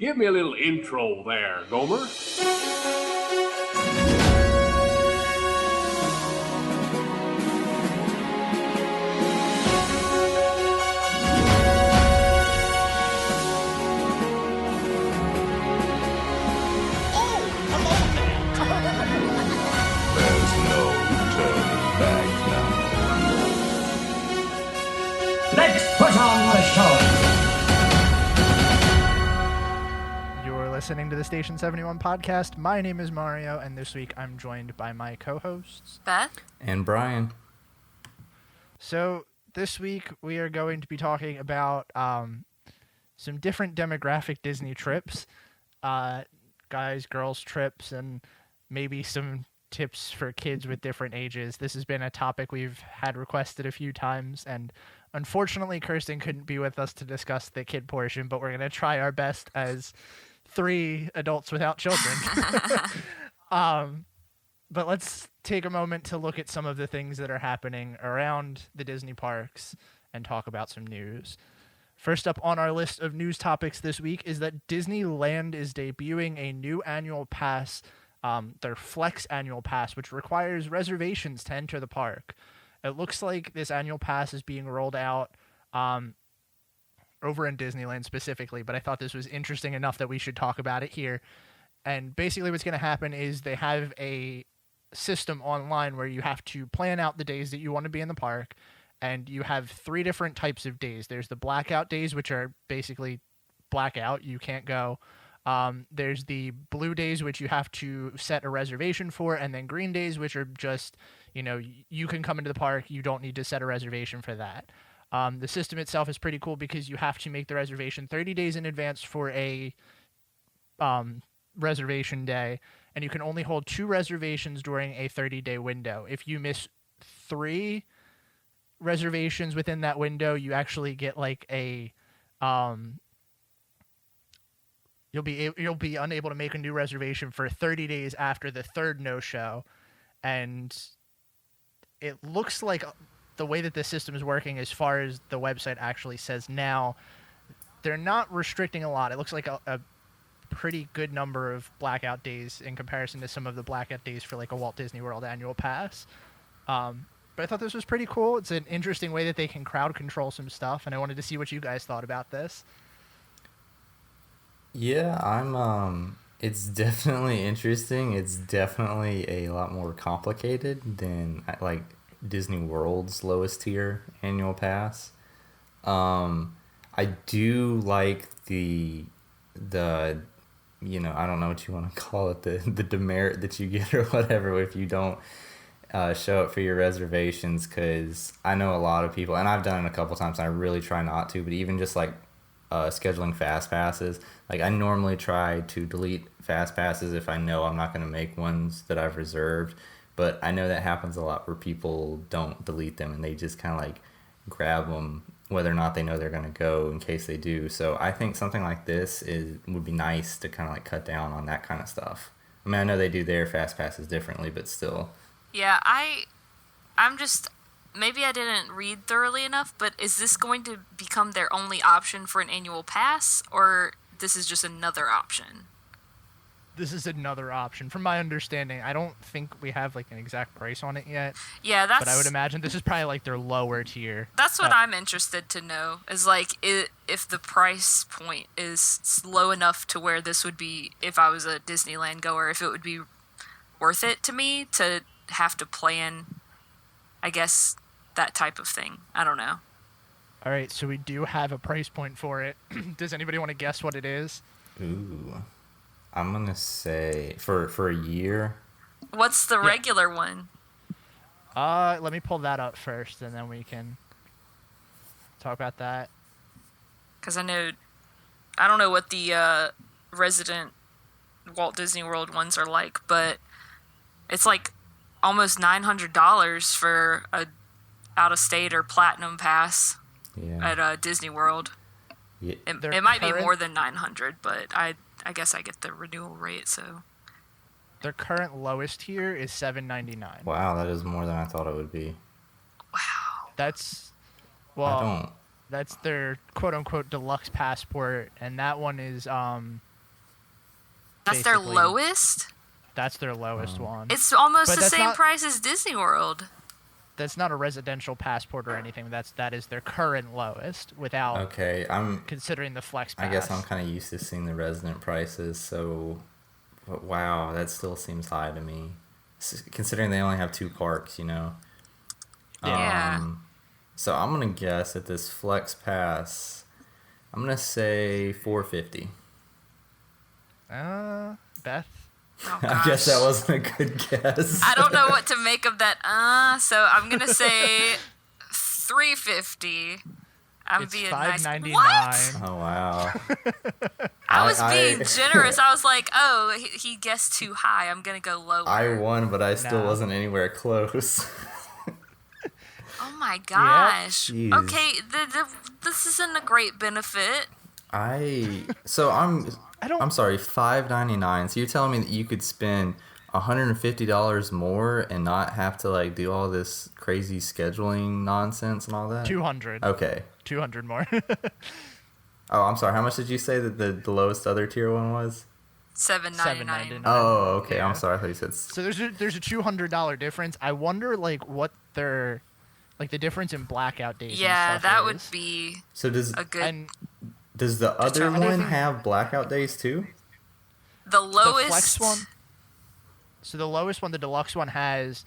Give me a little intro there, Gomer. There's no turning back now. Let's put on the show. You're listening to the Station 71 podcast. My name is Mario, and this week I'm joined by my co-hosts, Beth and Brian. So this week we are going to be talking about some different demographic Disney trips, guys, girls trips, and maybe some tips for kids with different ages. This has been a topic we've had requested a few times, and unfortunately Kirsten couldn't be with us to discuss the kid portion, but we're going to try our best as 3 adults without children. But let's take a moment to look at some of the things that are happening around the Disney parks and talk about some news. First up on our list of news topics this week is that Disneyland is debuting a new annual pass, their Flex annual pass, which requires reservations to enter the park. It looks like this annual pass is being rolled out over in Disneyland specifically, but I thought this was interesting enough that we should talk about it here. And basically what's going to happen is they have a system online where you have to plan out the days that you want to be in the park, and you have 3 different types of days. There's the blackout days, which are basically blackout, you can't go. There's the blue days, which you have to set a reservation for, and then green days, which are just, you can come into the park, you don't need to set a reservation for that. The system itself is pretty cool because you have to make the reservation 30 days in advance for a reservation day, and you can only hold 2 reservations during a 30-day window. If you miss 3 reservations within that window, you actually get like a you'll be unable to make a new reservation for 30 days after the 3rd no-show. And it looks like the way that the system is working, as far as the website actually says now, they're not restricting a lot. It looks like a pretty good number of blackout days in comparison to some of the blackout days for like a Walt Disney World annual pass. But I thought this was pretty cool. It's an interesting way that they can crowd control some stuff, and I wanted to see what you guys thought about this. Yeah, it's definitely interesting. It's definitely a lot more complicated than like Disney World's lowest tier annual pass. I do like the I don't know what you want to call it, the demerit that you get or whatever if you don't show up for your reservations, because I know a lot of people, and I've done it a couple times, and I really try not to, but even just like scheduling fast passes, like I normally try to delete fast passes if I know I'm not going to make ones that I've reserved, but I know that happens a lot where people don't delete them and they just kind of like grab them whether or not they know they're going to go in case they do. So I think something like this would be nice to kind of like cut down on that kind of stuff. I mean, I know they do their fast passes differently, but still. Yeah, I'm just, maybe I didn't read thoroughly enough, but is this going to become their only option for an annual pass, or this is just another option? This is another option. From my understanding, I don't think we have like an exact price on it yet. Yeah, but I would imagine this is probably like their lower tier. That's what I'm interested to know, is like if the price point is low enough to where this would be, if I was a Disneyland goer, if it would be worth it to me to have to plan, I guess, that type of thing. I don't know. All right, so we do have a price point for it. Does anybody want to guess what it is? Ooh. I'm going to say for a year. What's the regular one? Let me pull that up first, and then we can talk about that. Because I don't know what the resident Walt Disney World ones are like, but it's like almost $900 for a out-of-state or platinum pass at Disney World. Yeah. It might be more than 900, but I guess I get the renewal rate, so. Their current lowest tier is $7.99. Wow, that is more than I thought it would be. Wow. That's their quote-unquote deluxe passport, and that one is That's their basically. lowest? That's their lowest one. It's almost But the that's same not- price as Disney World. That's not a residential passport or anything. That is their current lowest without Okay, considering the flex pass. I guess I'm kind of used to seeing the resident prices, so but wow, that still seems high to me. Considering they only have 2 parks, you know. Yeah. So I'm gonna guess that this flex pass, I'm gonna say $450. Beth. Oh, I guess gosh. that wasn't a good guess. I don't know what to make of that. So I'm gonna say $350. I'm It's being nice. $5.99. What? Oh wow. I was being generous. I was like, oh, he guessed too high. I'm gonna go lower. I won, but I still No. wasn't anywhere close. Oh my gosh. Jeez. Okay, this isn't a great benefit. I'm sorry, $5.99. So you're telling me that you could spend $150 more and not have to like do all this crazy scheduling nonsense and all that? 200. Okay. 200 more. Oh, I'm sorry. How much did you say that the lowest other tier one was? $7.99. Oh, okay. Yeah. I'm sorry. I thought you said. So there's a $200 difference. I wonder like what their like the difference in blackout days. Yeah, and stuff that would is. be So does a good. And the other I don't one think- have blackout days too? The the lowest flex one. So the lowest one, the deluxe one, has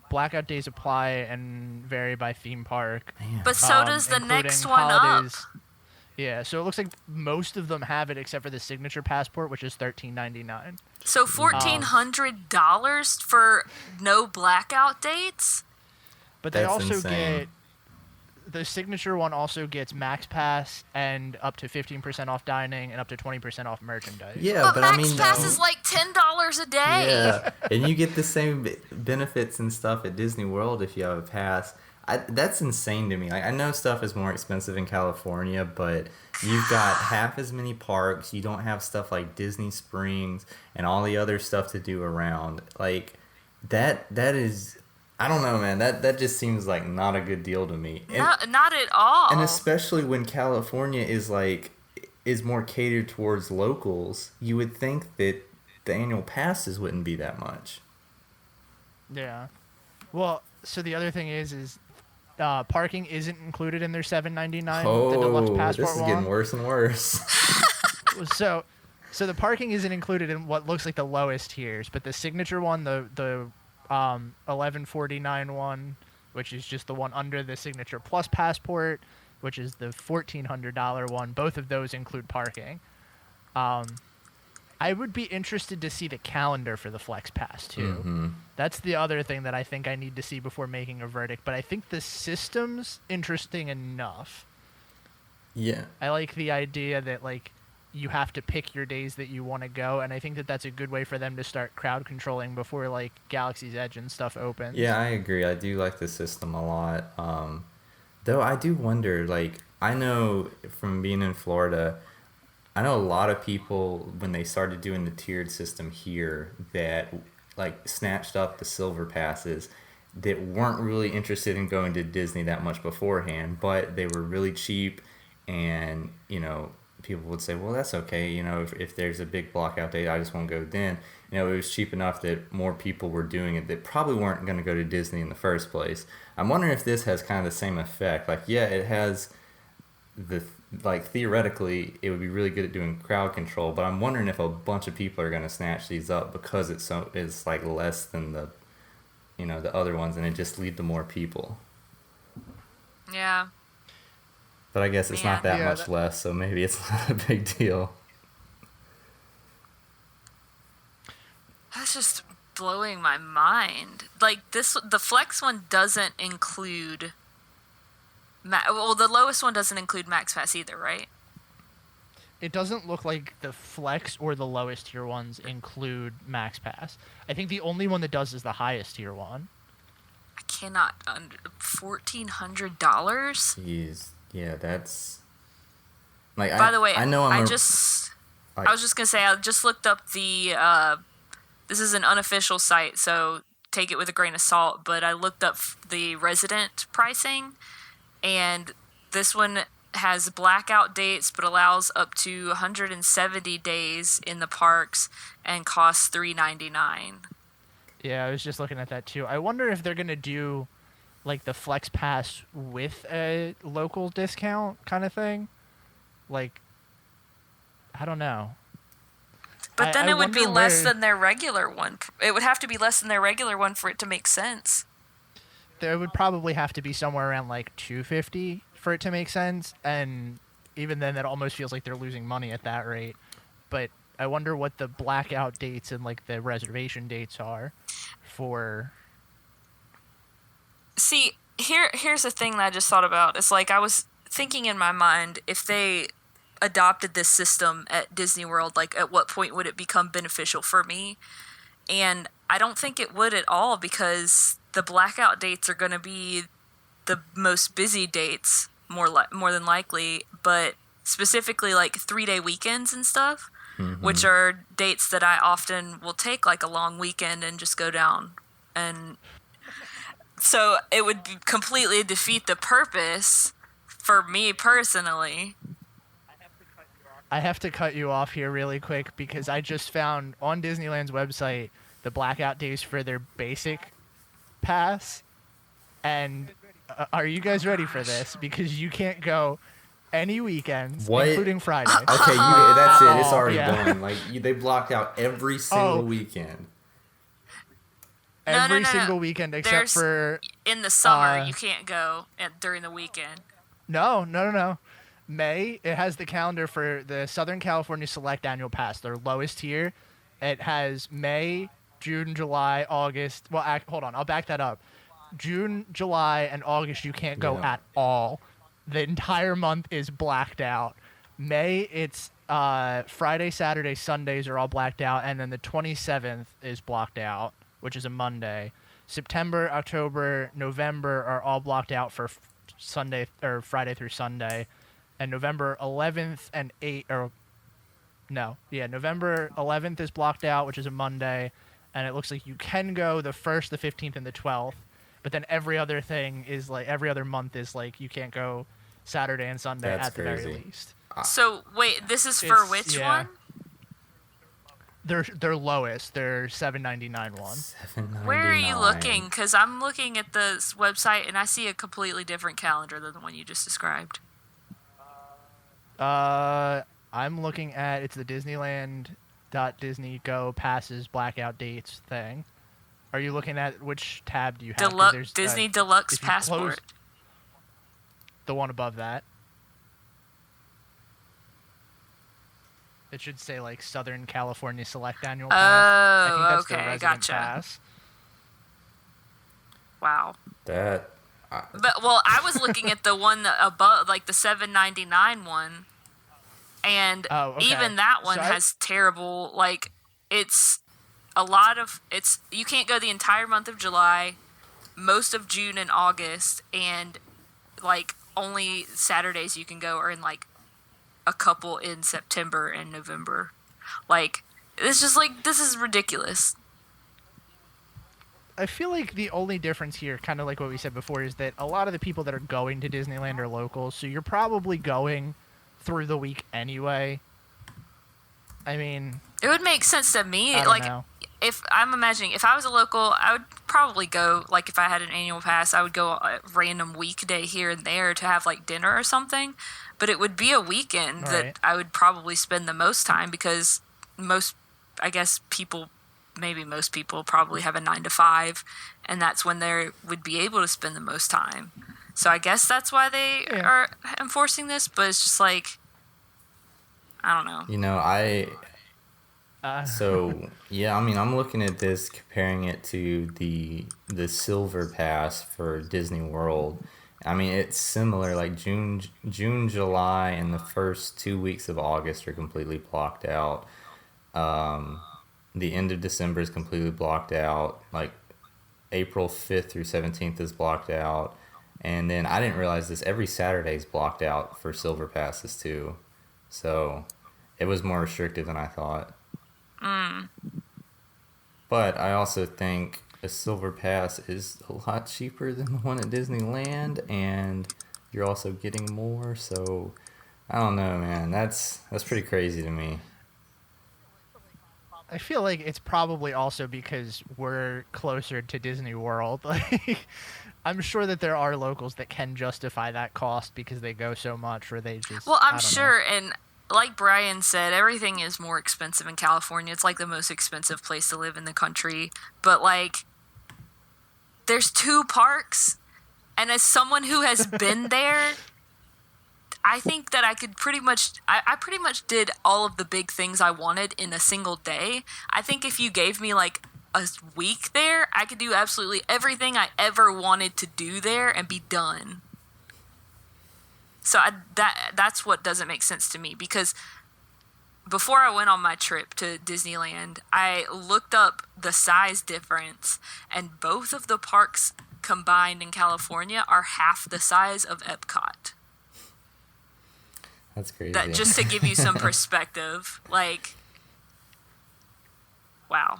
blackout days apply and vary by theme park. Man. But so does the including next one holidays. up. Yeah, so it looks like most of them have it except for the signature passport, which is $13.99. So $1,400 for no blackout dates? But they That's also insane. get the signature one also gets Max Pass and up to 15% off dining and up to 20% off merchandise. Yeah, But I Max mean, Pass is like $10 a day. yeah, and you get the same benefits and stuff at Disney World if you have a pass. That's insane to me. Like I know stuff is more expensive in California, but you've got half as many parks. You don't have stuff like Disney Springs and all the other stuff to do around. Like that is. I don't know, man. That just seems like not a good deal to me. And, Not at all. and especially when California is more catered towards locals, you would think that the annual passes wouldn't be that much. Yeah. Well, so the other thing is parking isn't included in their $7.99. The deluxe Oh, passport this is one. getting worse and worse. So the parking isn't included in what looks like the lowest tiers, but the signature one, the $11.49 one, which is just the one under the signature plus passport, which is the $1,400 one. Both of those include parking. I would be interested to see the calendar for the Flex Pass too. Mm-hmm. That's the other thing that I think I need to see before making a verdict. But I think the system's interesting enough. Yeah. I like the idea that like you have to pick your days that you want to go, and I think that that's a good way for them to start crowd controlling before like Galaxy's Edge and stuff opens. Yeah, I agree. I do like the system a lot. Though I do wonder, like, I know from being in Florida, I know a lot of people when they started doing the tiered system here that like snatched up the silver passes that weren't really interested in going to Disney that much beforehand, but they were really cheap, and people would say, well, that's okay. If there's a big blockout date, I just won't go then. It was cheap enough that more people were doing it that probably weren't going to go to Disney in the first place. I'm wondering if this has kind of the same effect. Like, yeah, it has theoretically, it would be really good at doing crowd control, but I'm wondering if a bunch of people are going to snatch these up because it's like less than the other ones, and it just lead to more people. Yeah. But I guess it's not that Yeah, much less, so maybe it's not a big deal. That's just blowing my mind. Like the Flex one doesn't include. The lowest one doesn't include Max Pass either, right? It doesn't look like the Flex or the lowest tier ones include Max Pass. I think the only one that does is the highest tier one. I cannot under $1,400. Jeez, yeah, that's like. By the way, I know I was just gonna say I just looked up the. This is an unofficial site, so take it with a grain of salt. But I looked up the resident pricing, and this one has blackout dates but allows up to 170 days in the parks and costs $3.99. Yeah, I was just looking at that too. I wonder if they're gonna do like the Flex Pass with a local discount kind of thing. Like, I don't know. But then I it would be wonder less where- than their regular one. It would have to be less than their regular one for it to make sense. There would probably have to be somewhere around like $250 for it to make sense, and even then, that almost feels like they're losing money at that rate. But I wonder what the blackout dates and like the reservation dates are for. See, here's the thing that I just thought about. It's like I was thinking in my mind, if they adopted this system at Disney World, like at what point would it become beneficial for me? And I don't think it would at all, because the blackout dates are going to be the most busy dates, more than likely, but specifically like 3-day weekends and stuff, which are dates that I often will take like a long weekend and just go down. And so it would completely defeat the purpose for me personally. I have to cut you off here really quick because I just found on Disneyland's website the blackout days for their basic pass. And are you guys ready for this? Because you can't go any weekends, including Friday. Okay, that's it. It's already Yeah. done. Like they blocked out every single weekend. Every No. single weekend except There's- for... In the summer, you can't go during the weekend. No. May, it has the calendar for the Southern California Select Annual Pass, their lowest tier. It has May, June, July, August. Well, hold on. I'll back that up. June, July, and August, you can't go at all. The entire month is blacked out. May, it's Friday, Saturday, Sundays are all blacked out, and then the 27th is blocked out, which is a Monday. September, October, November are all blocked out for Sunday or Friday through Sunday. And November 11th and November 11th is blocked out, which is a Monday, and it looks like you can go the 1st, the 15th, and the 12th, but then every other month is like you can't go Saturday and Sunday That's at the crazy. very least. So wait, this is for which one? Their lowest, their $7.99 one. Where are you looking? Because I'm looking at this website and I see a completely different calendar than the one you just described. I'm looking at it's the Disneyland.Disney Go passes blackout dates thing. Are you looking at which tab do you have? 'Cause there's, Disney Deluxe if you Passport. close the one above that. It should say like Southern California Select Annual Pass. I think that's the okay, resident gotcha. pass. Wow. But I was looking at the one above, like the $7.99 one, and even that one has terrible. Like it's a lot of you can't go the entire month of July, most of June and August, and like only Saturdays you can go are in like a couple in September and November. Like it's just like this is ridiculous. I feel like the only difference here, kind of like what we said before, is that a lot of the people that are going to Disneyland are locals, so you're probably going through the week anyway. I mean, it would make sense to me. I don't know. If I'm imagining, if I was a local, I would probably go, like if I had an annual pass, I would go a random weekday here and there to have like dinner or something. But it would be a weekend that I would probably spend the most time, because most people probably have a 9 to 5, and that's when they would be able to spend the most time. So I guess that's why they are enforcing this, but it's just like, I don't know. I'm looking at this, comparing it to the Silver Pass for Disney World. I mean, it's similar. Like June, July, and the first 2 weeks of August are completely blocked out. The end of December is completely blocked out. Like April 5th through 17th is blocked out. And then I didn't realize this, every Saturday is blocked out for Silver Passes too. So it was more restrictive than I thought. But I also think a Silver Pass is a lot cheaper than the one at Disneyland, and you're also getting more. So I don't know, man. That's pretty crazy to me. I feel like it's probably also because we're closer to Disney World. Like, I'm sure that there are locals that can justify that cost because they go so much, or they just. Well, I I'm don't sure, know. and like Brian said, everything is more expensive in California. It's like the most expensive place to live in the country. But like, there's 2 parks, and as someone who has been there, I think that I could pretty much, I pretty much did all of the big things I wanted in a single day. I think if you gave me like a week there, I could do absolutely everything I ever wanted to do there and be done. So that's what doesn't make sense to me, because before I went on my trip to Disneyland, I looked up the size difference, and both of the parks combined in California are half the size of Epcot. That's crazy. That just to give you some perspective, like, wow.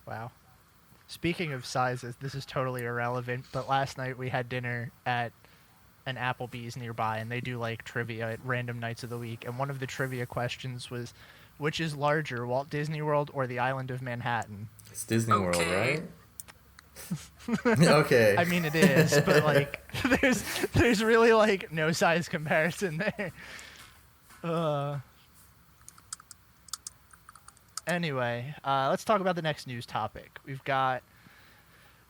Wow. Speaking of sizes, this is totally irrelevant, but last night we had dinner at an Applebee's nearby, and they do like trivia at random nights of the week. And one of the trivia questions was, which is larger, Walt Disney World or the island of Manhattan? It's Disney World, Okay. right? Okay. I mean, it is, but like, there's really like no size comparison there. Anyway, let's talk about the next news topic. We've got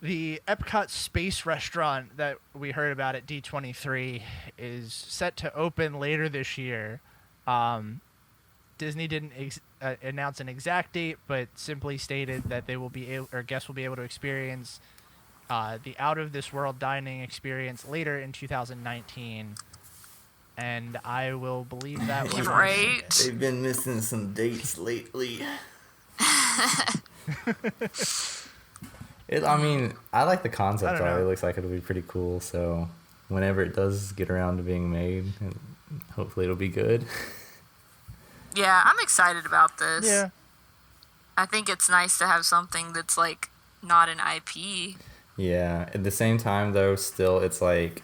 the Epcot Space Restaurant that we heard about at D23 is set to open later this year. Disney didn't announce an exact date, but simply stated that they will be able, or guests will be able to experience the out of this world dining experience later in 2019. And I will believe that when I see Right. it. They've been missing some dates lately. I mean, I like the I concept don't art. know. It looks like it'll be pretty cool. So whenever it does get around to being made, hopefully it'll be good. Yeah, I'm excited about this. Yeah. I think it's nice to have something that's like not an IP. Yeah. At the same time, though, still, it's like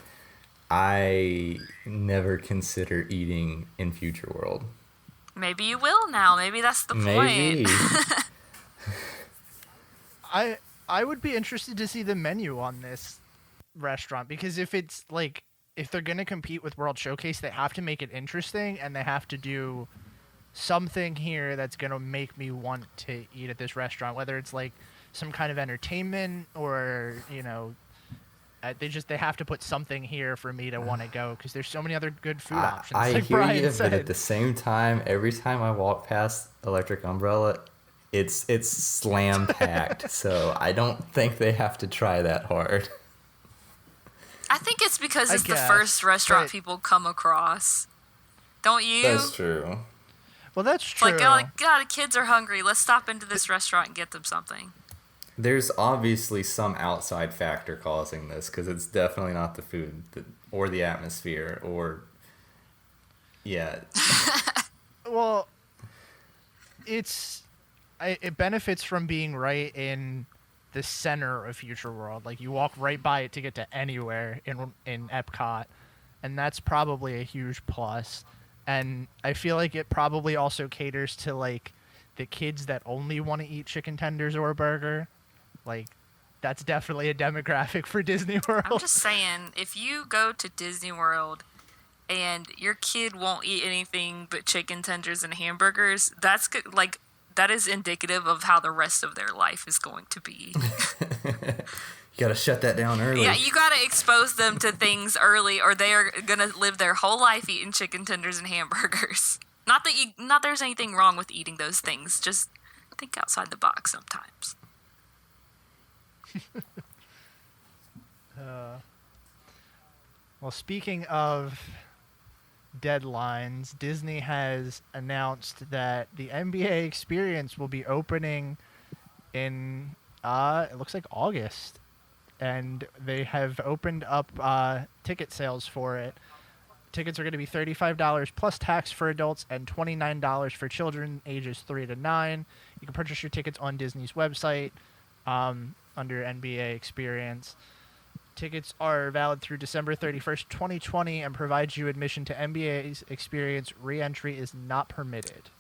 I never consider eating in Future World. Maybe you will now. Maybe that's the Maybe. point. I would be interested to see the menu on this restaurant, because if it's like, if they're gonna compete with World Showcase, they have to make it interesting, and they have to do something here that's gonna make me want to eat at this restaurant, whether it's like some kind of entertainment or, you know, they have to put something here for me to want to go, because there's so many other good food options. I like hear Brian you, said. but at the same time, every time I walk past Electric Umbrella, it's slam packed. So I don't think they have to try that hard. I think it's because I it's the guess, first restaurant but- people come across. Don't you? That's true. Well, that's It's true. like, oh, God, the kids are hungry. Let's stop into this restaurant and get them something. There's obviously some outside factor causing this, because it's definitely not the food or the atmosphere or, yeah. Well, it benefits from being right in the center of Future World. Like, you walk right by it to get to anywhere in Epcot, and that's probably a huge plus. And I feel like it probably also caters to like the kids that only want to eat chicken tenders or a burger. Like, that's definitely a demographic for Disney World. I'm just saying, if you go to Disney World and your kid won't eat anything but chicken tenders and hamburgers, that's good. Like, that is indicative of how the rest of their life is going to be. You gotta shut that down early. Yeah, you gotta expose them to things early, or they are gonna live their whole life eating chicken tenders and hamburgers. Not that there's anything wrong with eating those things. Just think outside the box sometimes. Well, speaking of deadlines, Disney has announced that the NBA experience will be opening in it looks like August, and they have opened up ticket sales for it. Tickets are going to be $35 plus tax for adults and $29 for children ages 3 to 9. You can purchase your tickets on Disney's website under NBA Experience. Tickets are valid through December 31st, 2020, and provides you admission to NBA's experience. Re-entry is not permitted.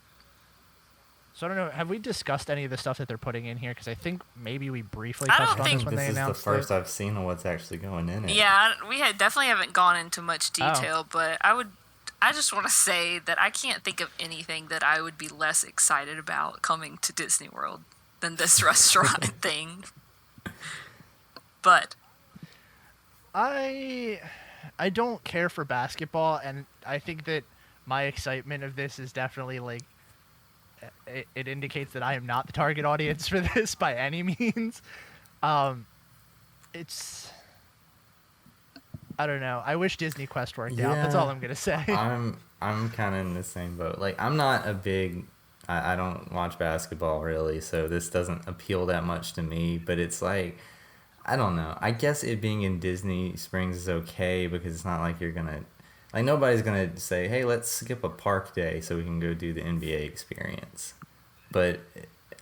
So I don't know. Have we discussed any of the stuff that they're putting in here? Because I think maybe we briefly I don't touched on think this when they This is the announced first it. I've seen of what's actually going in it. Yeah, we definitely haven't gone into much detail, but I just want to say that I can't think of anything that I would be less excited about coming to Disney World than this restaurant thing. But I don't care for basketball, and I think that my excitement of this is definitely like it indicates that I am not the target audience for this by any means. It's I don't know. I wish Disney Quest worked out. That's all I'm gonna say. I'm kind of in the same boat. Like, I'm not a big. I don't watch basketball really, so this doesn't appeal that much to me. But it's like, I don't know. I guess it being in Disney Springs is okay because it's not like you're gonna. Like, nobody's going to say, hey, let's skip a park day so we can go do the NBA experience. But,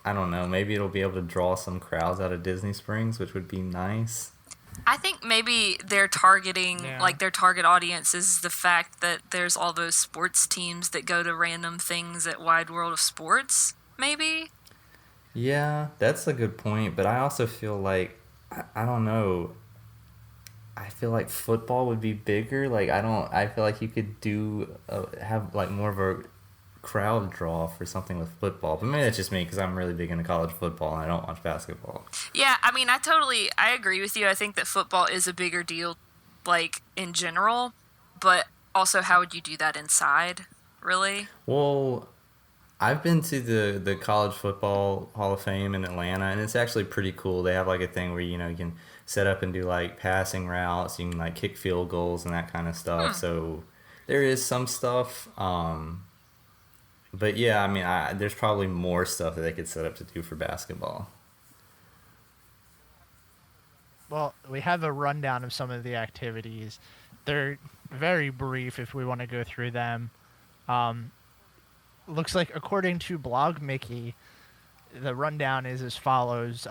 I don't know, maybe it'll be able to draw some crowds out of Disney Springs, which would be nice. I think maybe they're targeting, like their target audience is the fact that there's all those sports teams that go to random things at Wide World of Sports, maybe? Yeah, that's a good point, but I also feel like, I don't know, I feel like football would be bigger. Like, I feel like you could have like more of a crowd draw for something with football. But maybe that's just me because I'm really big into college football and I don't watch basketball. Yeah, I mean, I agree with you. I think that football is a bigger deal, like, in general. But also, how would you do that inside, really? Well, I've been to the College Football Hall of Fame in Atlanta, and it's actually pretty cool. They have like a thing where, you can set up and do like passing routes, you can like kick field goals and that kind of stuff. So there is some stuff. But yeah, I mean, there's probably more stuff that they could set up to do for basketball. Well, we have a rundown of some of the activities. They're very brief if we want to go through them. Looks like, according to Blog Mickey, the rundown is as follows.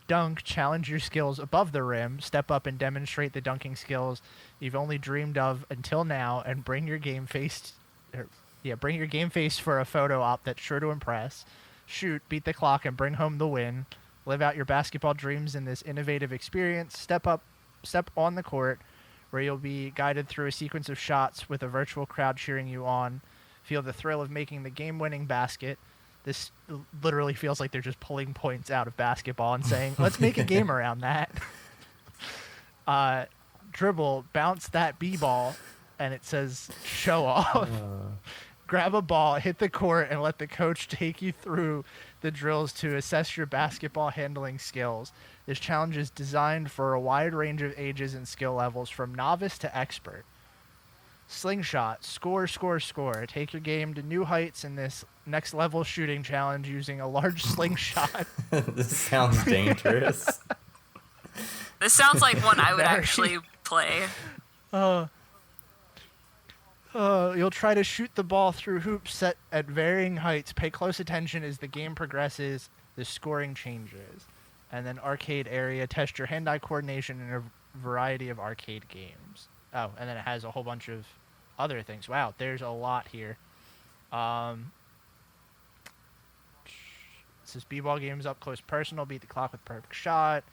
Dunk, challenge your skills above the rim, step up and demonstrate the dunking skills you've only dreamed of until now, and bring your game face for a photo op that's sure to impress. Shoot, beat the clock, and bring home the win. Live out your basketball dreams in this innovative experience. Step on the court, where you'll be guided through a sequence of shots with a virtual crowd cheering you on. Feel the thrill of making the game-winning basket. This literally feels like they're just pulling points out of basketball and saying, let's make a game around that. Dribble, bounce that b-ball, and it says show off. Grab a ball, hit the court, and let the coach take you through the drills to assess your basketball handling skills. This challenge is designed for a wide range of ages and skill levels, from novice to expert. Slingshot, score, score, score. Take your game to new heights in this next level shooting challenge using a large slingshot. This sounds dangerous. This sounds like one I would actually play. You'll try to shoot the ball through hoops set at varying heights. Pay close attention as the game progresses. The scoring changes. And then arcade area. Test your hand-eye coordination in a variety of arcade games. Oh, and then it has a whole bunch of other things. Wow, there's a lot here. It says b-ball games up close personal. Beat the clock with perfect shot.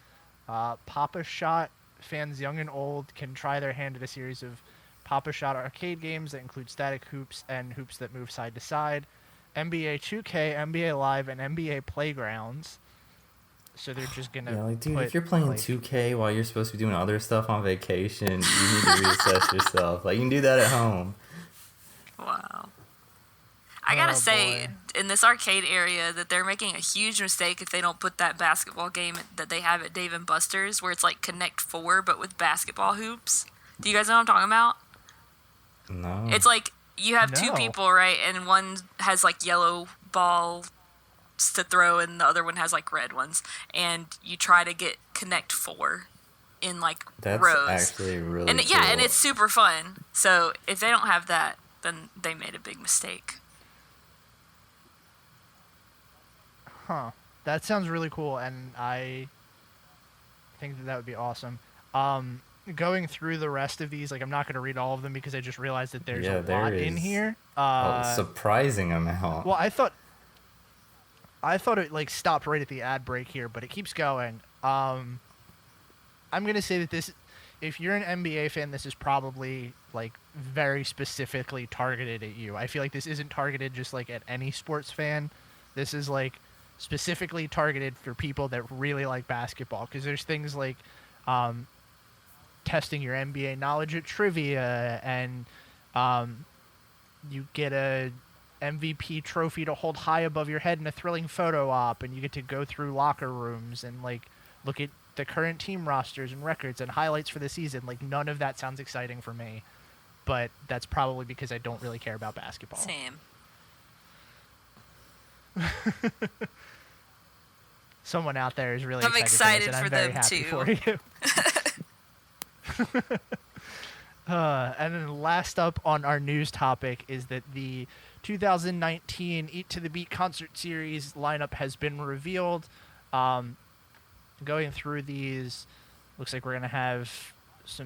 Papa Shot. Fans young and old can try their hand at a series of Papa Shot arcade games that include static hoops and hoops that move side to side. NBA 2K, NBA Live, and NBA Playgrounds. So they're just going to Yeah, like, dude, if you're playing 2K while you're supposed to be doing other stuff on vacation, you need to reassess yourself. Like, you can do that at home. Wow. I gotta say, in this arcade area, that they're making a huge mistake if they don't put that basketball game that they have at Dave & Buster's, where it's like Connect 4, but with basketball hoops. Do you guys know what I'm talking about? No. It's like, you have two people, right? And one has like yellow balls to throw, and the other one has like red ones. And you try to get Connect 4 in like That's rows. actually really and cool. Yeah, and it's super fun. So if they don't have that, then they made a big mistake. Huh. That sounds really cool, and I think that would be awesome. going through the rest of these, like I'm not going to read all of them because I just realized that there's a there lot in is here. a surprising amount. Well, I thought it like stopped right at the ad break here, but it keeps going. I'm going to say that this, if you're an NBA fan, this is probably like very specifically targeted at you. I feel like this isn't targeted just like at any sports fan. This is like specifically targeted for people that really like basketball, because there's things like testing your NBA knowledge at trivia, and you get a MVP trophy to hold high above your head in a thrilling photo op, and you get to go through locker rooms and like look at the current team rosters and records and highlights for the season. Like none of that sounds exciting for me, but that's probably because I don't really care about basketball. Same. Someone out there is really I'm excited excited for for this, and I'm them very too. happy for you. And then last up on our news topic is that the 2019 Eat to the Beat concert series lineup has been revealed. Going through these, looks like we're gonna have a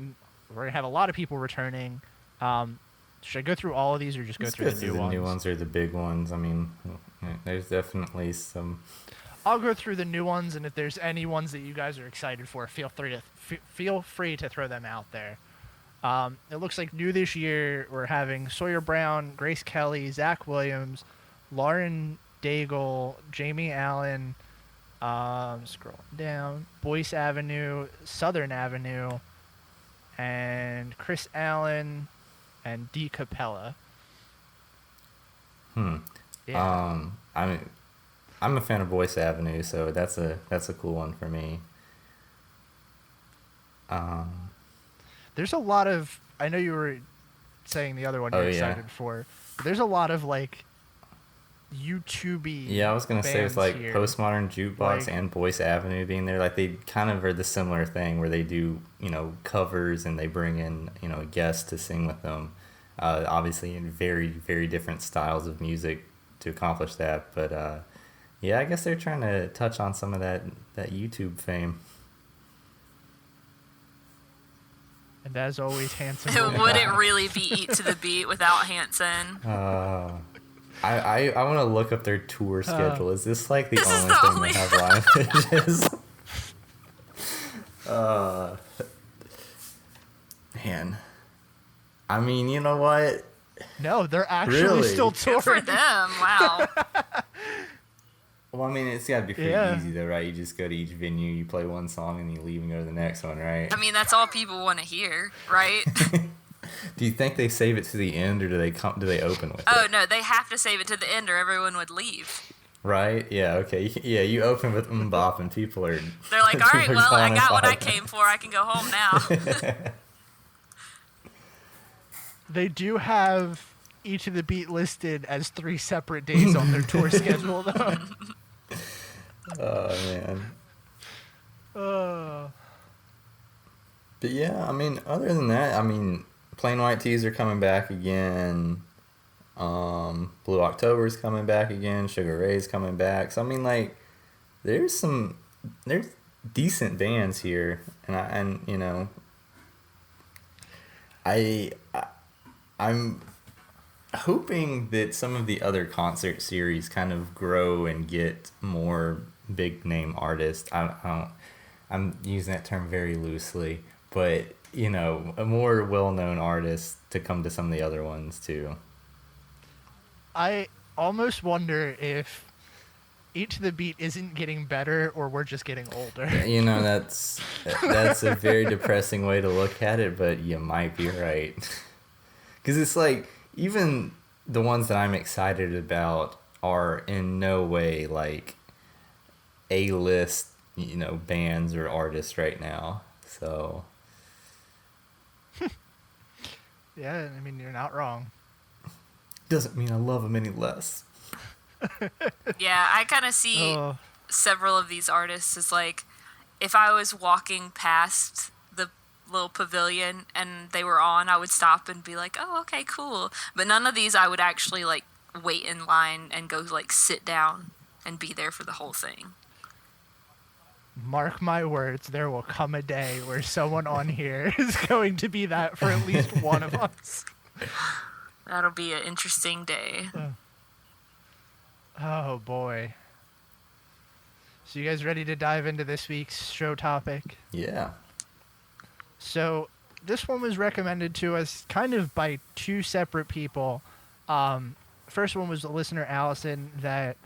lot of people returning. Should I go through all of these or just go through the new ones? The new ones are the big ones. I mean, there's definitely some. I'll go through the new ones, and if there's any ones that you guys are excited for, feel free to throw them out there. It looks like new this year we're having Sawyer Brown, Grace Kelly, Zach Williams, Lauren Daigle, Jamie Allen, scrolling down, Boyce Avenue, Southern Avenue, and Chris Allen and D. Capella. Yeah. I'm a fan of Boyce Avenue, so that's a cool one for me. There's a lot of, I know you were saying the other one you're excited for. There's a lot of like YouTube-y. Yeah, I was gonna say with like here. Postmodern Jukebox and Boyce Avenue being there, like they kind of are the similar thing where they do covers and they bring in a guest to sing with them. Obviously in very, very different styles of music to accomplish that, but yeah, I guess they're trying to touch on some of that YouTube fame. And as always, Hanson. Would it really be Eat to the Beat without Hanson? I want to look up their tour schedule. Is this like the This is only the thing they have live images? Man. I mean, you know what? No, they're actually Really? still Good for touring. them. Wow. Well, I mean, it's got to be pretty easy, though, right? You just go to each venue, you play one song, and you leave and go to the next one, right? I mean, that's all people want to hear, right? Do you think they save it to the end, or do they open with Oh, it? no, they have to save it to the end or everyone would leave. Right? Yeah, okay. Yeah, you open with Bop, and people are... They're like, all right, people are well, I calling got what I it. came for. I can go home now. They do have Each of the Beat listed as 3 separate days on their tour schedule, though. Oh, man. But yeah, I mean, other than that, I mean, Plain White Tees are coming back again. Blue October's coming back again. Sugar Ray's coming back. So I mean, like, there's decent bands here, and I'm hoping that some of the other concert series kind of grow and get more big name artists. I'm using that term very loosely, but a more well-known artist to come to some of the other ones too. I almost wonder if Each of the Beat isn't getting better or we're just getting older. That's a very depressing way to look at it, but you might be right. Because it's like, even the ones that I'm excited about are in no way like A-list, bands or artists right now. So Yeah, I mean, you're not wrong. doesn't mean I love them any less. Yeah, I kind of see several of these artists as like, if I was walking past the little pavilion and they were on, I would stop and be like, oh, okay, cool. But none of these I would actually like wait in line and go like sit down and be there for the whole thing. mark my words, there will come a day where someone on here is going to be that for at least one of us. That'll be an interesting day. Oh boy. So you guys ready to dive into this week's show topic? Yeah. So this one was recommended to us kind of by two separate people. First one was the listener Allison that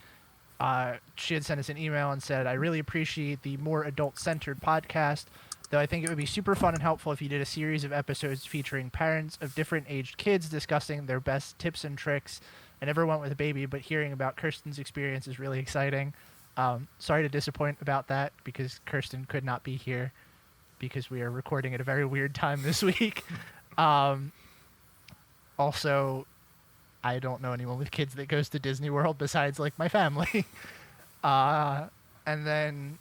she had sent us an email and said, I really appreciate the more adult-centered podcast, though I think it would be super fun and helpful if you did a series of episodes featuring parents of different aged kids discussing their best tips and tricks. I never went with a baby, but hearing about Kirsten's experience is really exciting. Sorry to disappoint about that because Kirsten could not be here because we are recording at a very weird time this week. Also, I don't know anyone with kids that goes to Disney World besides like my family. And then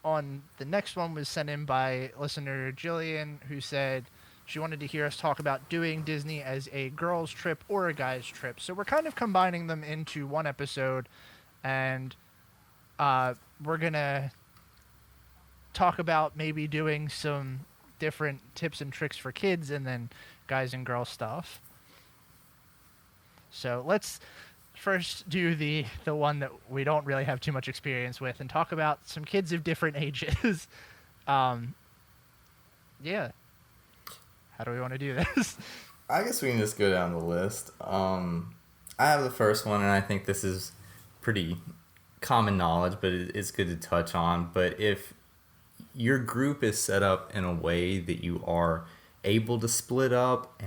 on the next one was sent in by listener Jillian, who said she wanted to hear us talk about doing Disney as a girls' trip or a guys' trip. So we're kind of combining them into one episode, and we're going to talk about maybe doing some different tips and tricks for kids and then guys and girls stuff. So let's first do the one that we don't really have too much experience with and talk about some kids of different ages. Yeah. How do we want to do this? I guess we can just go down the list. I have the first one, and I think this is pretty common knowledge, but it's good to touch on. But if your group is set up in a way that you are able to split up,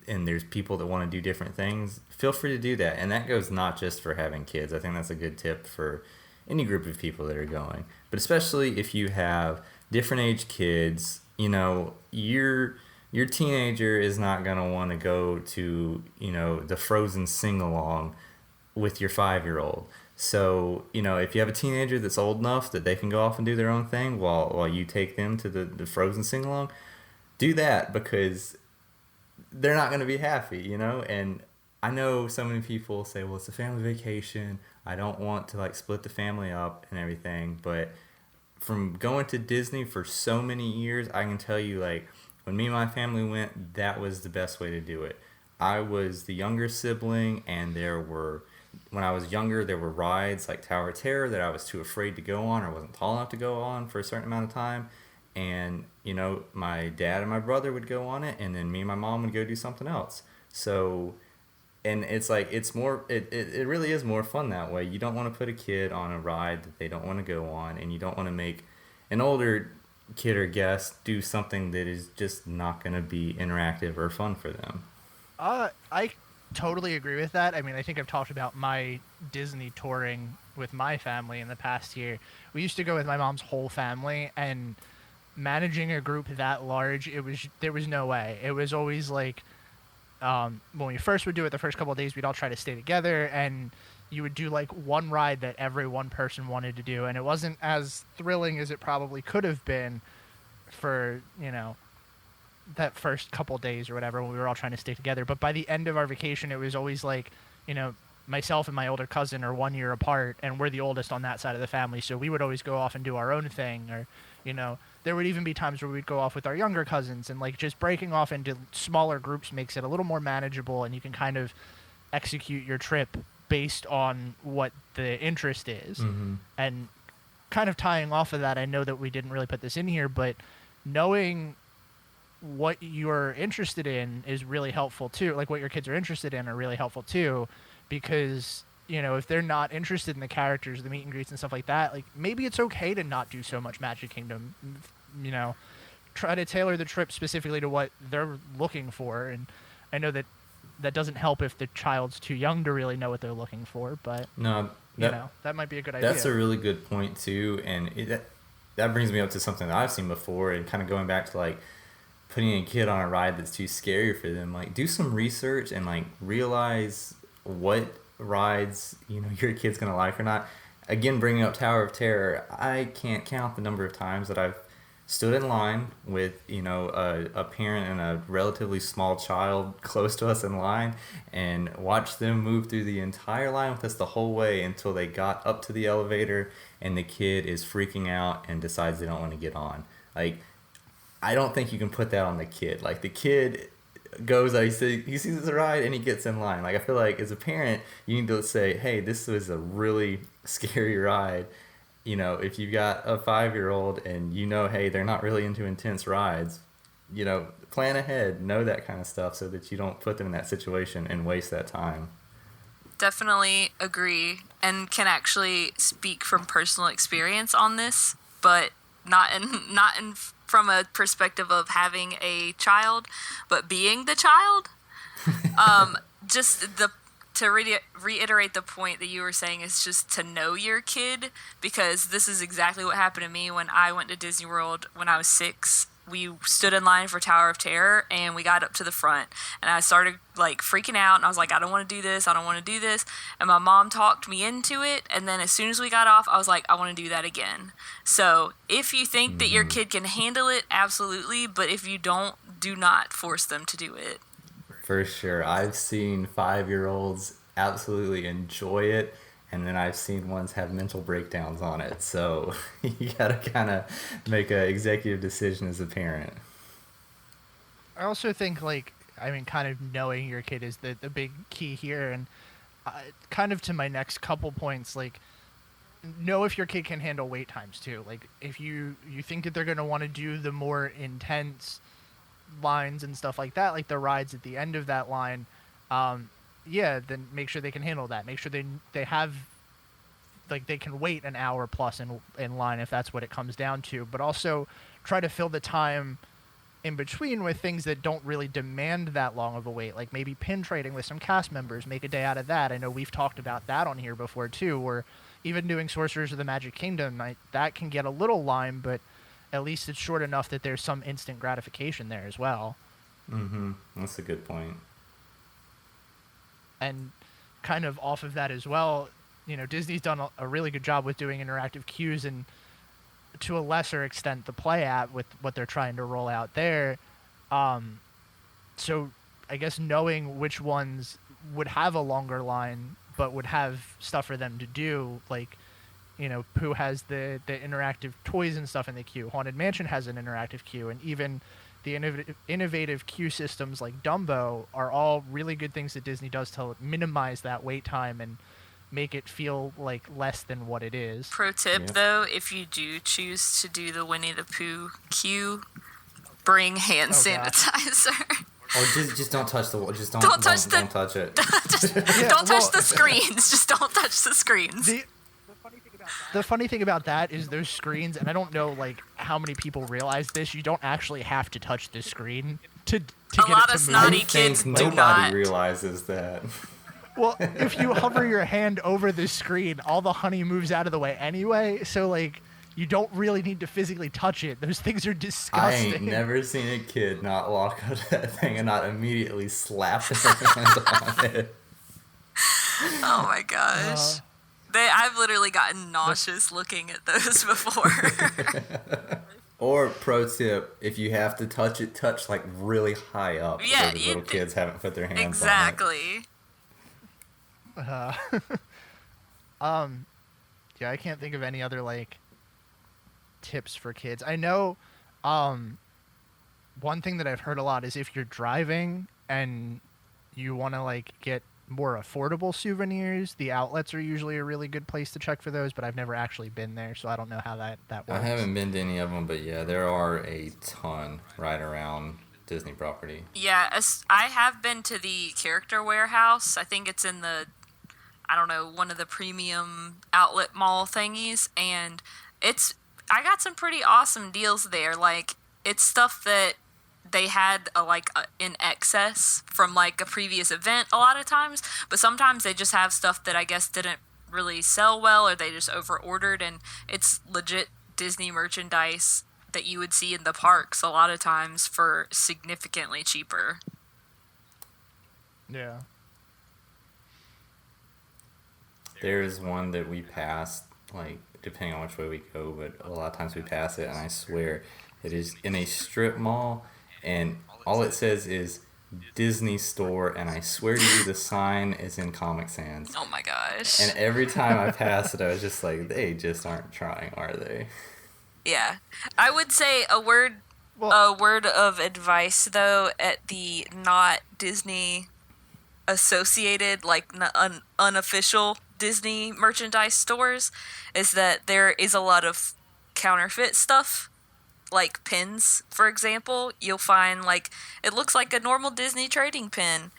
and there's people that want to do different things, feel free to do that. And that goes not just for having kids. I think that's a good tip for any group of people that are going. But especially if you have different age kids, you know, your teenager is not going to want to go to, you know, the Frozen sing-along with your 5-year-old. So, you know, if you have a teenager that's old enough that they can go off and do their own thing while you take them to the Frozen sing-along, do that, because they're not going to be happy, you know? And I know so many people say, well, it's a family vacation. I don't want to, like, split the family up and everything. But from going to Disney for so many years, I can tell you, like, when me and my family went, that was the best way to do it. I was the younger sibling, and when I was younger, there were rides like Tower of Terror that I was too afraid to go on or wasn't tall enough to go on for a certain amount of time. And, you know, my dad and my brother would go on it, and then me and my mom would go do something else. So, and it's like, it's more, it really is more fun that way. You don't want to put a kid on a ride that they don't want to go on, and you don't want to make an older kid or guest do something that is just not going to be interactive or fun for them. I totally agree with that. I mean, I think I've talked about my Disney touring with my family in the past year. We used to go with my mom's whole family, and managing a group that large, there was no way. It was always like, when we first would do it, the first couple of days, we'd all try to stay together, and you would do like one ride that every one person wanted to do, and it wasn't as thrilling as it probably could have been for, you know, that first couple days or whatever when we were all trying to stay together. But by the end of our vacation, it was always like, you know, myself and my older cousin are 1 year apart, and we're the oldest on that side of the family, so we would always go off and do our own thing. Or, you know, there would even be times where we'd go off with our younger cousins, and like just breaking off into smaller groups makes it a little more manageable, and you can kind of execute your trip based on what the interest is. Mm-hmm. And kind of tying off of that, I know that we didn't really put this in here, but knowing what you're interested in is really helpful too. Like what your kids are interested in are really helpful too, because, you know, if they're not interested in the characters, the meet and greets and stuff like that, like maybe it's okay to not do so much Magic Kingdom. You know, try to tailor the trip specifically to what they're looking for. And I know that doesn't help if the child's too young to really know what they're looking for, but no, that might be a good idea. That's a really good point too, and that brings me up to something that I've seen before, and kind of going back to like putting a kid on a ride that's too scary for them. Like, do some research and like realize what rides, you know, your kid's gonna like or not. Again, bringing up Tower of Terror, I can't count the number of times that I've stood in line with, a parent and a relatively small child close to us in line, and watched them move through the entire line with us the whole way until they got up to the elevator and the kid is freaking out and decides they don't want to get on. Like, I don't think you can put that on the kid. Like, the kid goes, he sees the ride and he gets in line. Like, I feel like as a parent, you need to say, hey, this was a really scary ride. If you've got a 5-year-old and hey, they're not really into intense rides, plan ahead, know that kind of stuff so that you don't put them in that situation and waste that time. Definitely agree, and can actually speak from personal experience on this, but not in from a perspective of having a child, but being the child. To reiterate the point that you were saying is just to know your kid, because this is exactly what happened to me when I went to Disney World when I was 6. We stood in line for Tower of Terror, and we got up to the front, and I started like freaking out, and I was like, I don't want to do this, and my mom talked me into it, and then as soon as we got off, I was like, I want to do that again. So if you think that your kid can handle it, absolutely, but if you don't, do not force them to do it. For sure. I've seen 5-year-olds absolutely enjoy it, and then I've seen ones have mental breakdowns on it. So you gotta kind of make an executive decision as a parent. I also think, kind of knowing your kid is the big key here. And kind of to my next couple points, know if your kid can handle wait times too. Like, if you think that they're going to want to do the more intense lines and stuff like that, like the rides at the end of that line, then make sure they can handle that. Make sure they have, they can wait an hour plus in line if that's what it comes down to. But also try to fill the time in between with things that don't really demand that long of a wait, like maybe pin trading with some cast members, make a day out of that. I know we've talked about that on here before too, or even doing Sorcerers of the Magic Kingdom. That can get a little line, but at least it's short enough that there's some instant gratification there as well. Mm-hmm. That's a good point. And kind of off of that as well, Disney's done a really good job with doing interactive queues, and to a lesser extent the Play app with what they're trying to roll out there. So I guess knowing which ones would have a longer line but would have stuff for them to do, like, Pooh has the interactive toys and stuff in the queue. Haunted Mansion has an interactive queue, and even the innovative queue systems like Dumbo are all really good things that Disney does to minimize that wait time and make it feel like less than what it is. Pro tip, though, if you do choose to do the Winnie the Pooh queue, bring hand sanitizer. Or just don't touch the wall. Just don't touch it. Don't touch the screens. Just don't touch the screens. The funny thing about that is those screens, and I don't know how many people realize this, you don't actually have to touch the screen to get it to move. A lot of snotty kids do not. Nobody realizes that. Well, if you hover your hand over the screen, all the honey moves out of the way anyway, so you don't really need to physically touch it. Those things are disgusting. I ain't never seen a kid not walk up to that thing and not immediately slap their hand on it. Oh my gosh. I've literally gotten nauseous looking at those before. Or pro tip, if you have to touch it, touch really high up. Yeah, so the little kids haven't put their hands exactly. on it. Yeah, I can't think of any other tips for kids. I know one thing that I've heard a lot is if you're driving and you want to get more affordable souvenirs, the outlets are usually a really good place to check for those, but I've never actually been there, so I don't know how that works. I haven't been to any of them, but yeah, there are a ton right around Disney property. Yeah, I have been to the Character Warehouse. I think it's in one of the premium outlet mall thingies, and I got some pretty awesome deals there. It's stuff that they had in excess from a previous event a lot of times, but sometimes they just have stuff that I guess didn't really sell well, or they just over ordered, and it's legit Disney merchandise that you would see in the parks a lot of times for significantly cheaper. Yeah. There's one that we passed like depending on which way we go, but a lot of times we pass it, and I swear it is in a strip mall, and all it says is Disney Store, and I swear to you the sign is in Comic Sans. Oh my gosh. And every time I pass it, I was just like, they just aren't trying, are they? Yeah. I would say a word of advice, though, at the not Disney associated, like unofficial Disney merchandise stores, is that there is a lot of counterfeit stuff. Like pins, for example, you'll find like it looks like a normal Disney trading pin,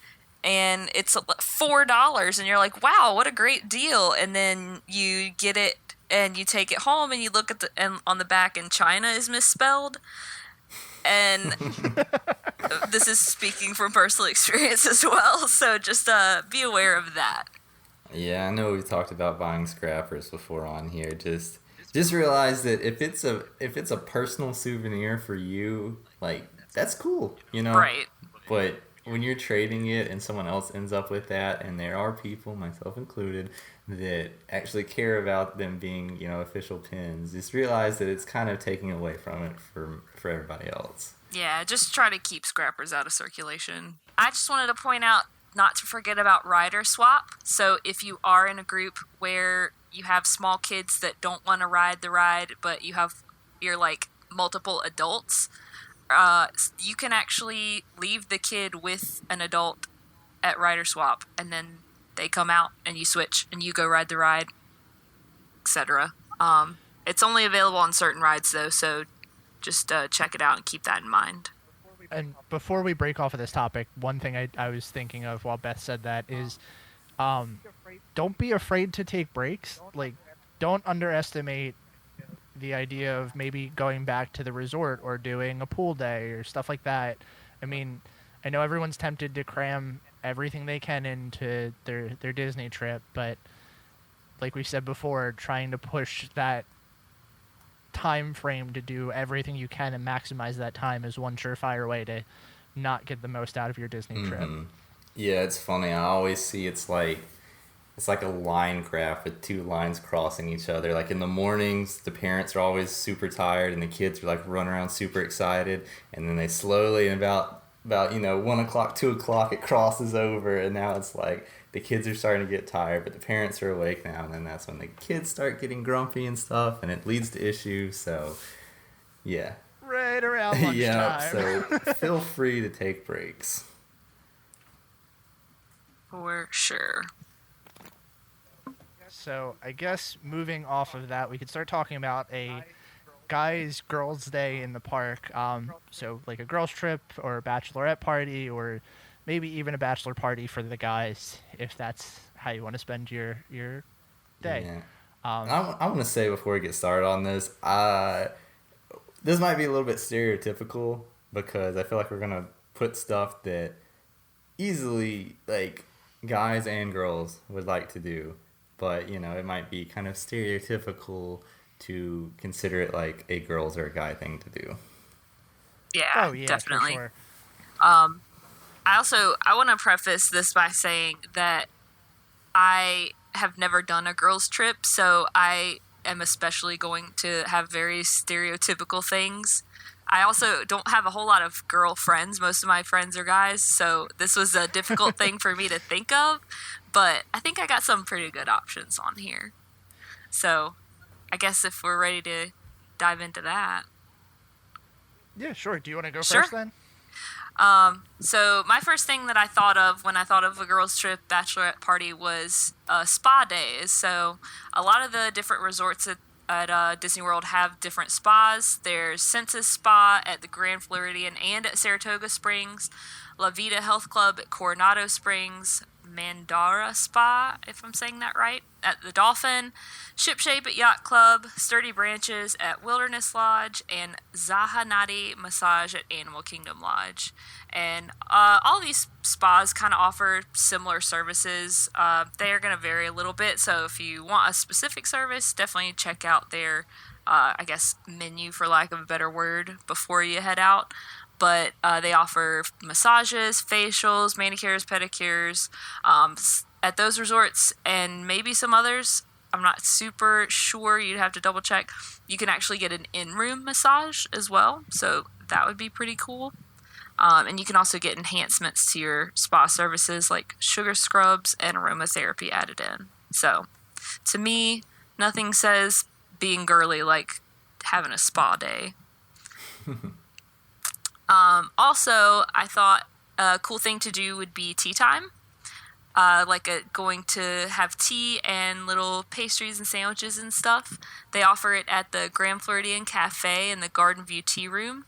and it's $4, and you're like, wow, what a great deal. And then you get it and you take it home and you look at and on the back, and China is misspelled. And this is speaking from personal experience as well, so just be aware of that. Yeah, I know we've talked about buying scrappers before on here. Just realize that if it's a personal souvenir for you, like, that's cool, you know? Right. But when you're trading it and someone else ends up with that, and there are people, myself included, that actually care about them being, you know, official pins, just realize that it's kind of taking away from it for everybody else. Yeah, just try to keep scrappers out of circulation. I just wanted to point out not to forget about rider swap. So if you are in a group where you have small kids that don't want to ride the ride, but you're like multiple adults, you can actually leave the kid with an adult at rider swap, and then they come out and you switch and you go ride the ride, etc. It's only available on certain rides though, so just check it out and keep that in mind. And before we break off of this topic, one thing I was thinking of while Beth said that is, don't be afraid to take breaks. Like, don't underestimate the idea of maybe going back to the resort or doing a pool day or stuff like that. I mean, I know everyone's tempted to cram everything they can into their Disney trip, but like we said before, trying to push that time frame to do everything you can and maximize that time is one surefire way to not get the most out of your Disney trip. Yeah, it's funny. I always see it's like a line graph with two lines crossing each other. Like in the mornings, the parents are always super tired and the kids are like running around super excited, and then they slowly, and about 1 o'clock, 2 o'clock, it crosses over, and now it's like the kids are starting to get tired, but the parents are awake now, and then that's when the kids start getting grumpy and stuff, and it leads to issues. So yeah, Right around lunchtime. yeah, so feel free to take breaks. For sure. So I guess moving off of that, we could start talking about a guys' girls' day in the park. So like a girls' trip or a bachelorette party, or maybe even a bachelor party for the guys, if that's how you want to spend your day. Yeah. I want to say before we get started on this, this might be a little bit stereotypical, because I feel like we're going to put stuff that easily, like, guys and girls would like to do. But, you know, it might be kind of stereotypical to consider it like a girls or a guy thing to do. Yeah, Yeah, definitely. For sure. I want to preface this by saying that I have never done a girls' trip, so I am especially going to have very stereotypical things. I also don't have a whole lot of girl friends. Most of my friends are guys, so this was a difficult thing for me to think of, but I think I got some pretty good options on here. So I guess if we're ready to dive into that. Yeah, sure. Do you want to go Sure. first then? So my first thing that I thought of when I thought of a girls' trip bachelorette party was spa days. So a lot of the different resorts at Disney World have different spas. There's Senses Spa at the Grand Floridian and at Saratoga Springs, La Vida Health Club at Coronado Springs, Mandara Spa, if I'm saying that right, at the Dolphin, Shipshape at Yacht Club, Sturdy Branches at Wilderness Lodge, and Zahanati Massage at Animal Kingdom Lodge. And all these spas kind of offer similar services. They are going to vary a little bit, so if you want a specific service, definitely check out their, menu, for lack of a better word, before you head out. But they offer massages, facials, manicures, pedicures at those resorts, and maybe some others. I'm not super sure. You'd have to double check. You can actually get an in-room massage as well, so that would be pretty cool. And you can also get enhancements to your spa services like sugar scrubs and aromatherapy added in. So, to me, nothing says being girly like having a spa day. Also, I thought a cool thing to do would be tea time. Going to have tea and little pastries and sandwiches and stuff. They offer it at the Grand Floridian Cafe in the Garden View Tea Room.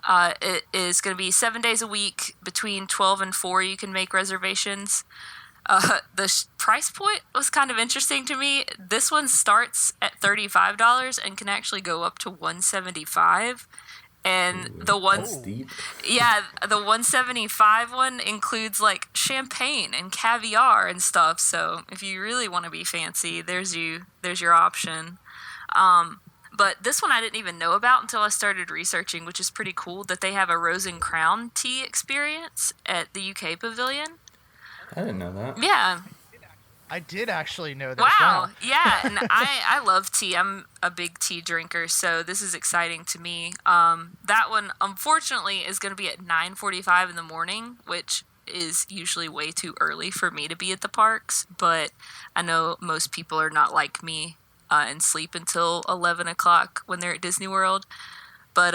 It is going to be 7 days a week between 12 and 4. You can make reservations. The price point was kind of interesting to me. This one starts at $35 and can actually go up to $175. And the one, yeah, the 175 one includes like champagne and caviar and stuff. So if you really want to be fancy, there's your option. But this one I didn't even know about until I started researching, which is pretty cool, that they have a Rose and Crown tea experience at the UK Pavilion. I didn't know that. Yeah. I did actually know that. Wow. Yeah, and I love tea. I'm a big tea drinker, so this is exciting to me. That one, unfortunately, is going to be at 9:45 in the morning, which is usually way too early for me to be at the parks, but I know most people are not like me and sleep until 11 o'clock when they're at Disney World. But,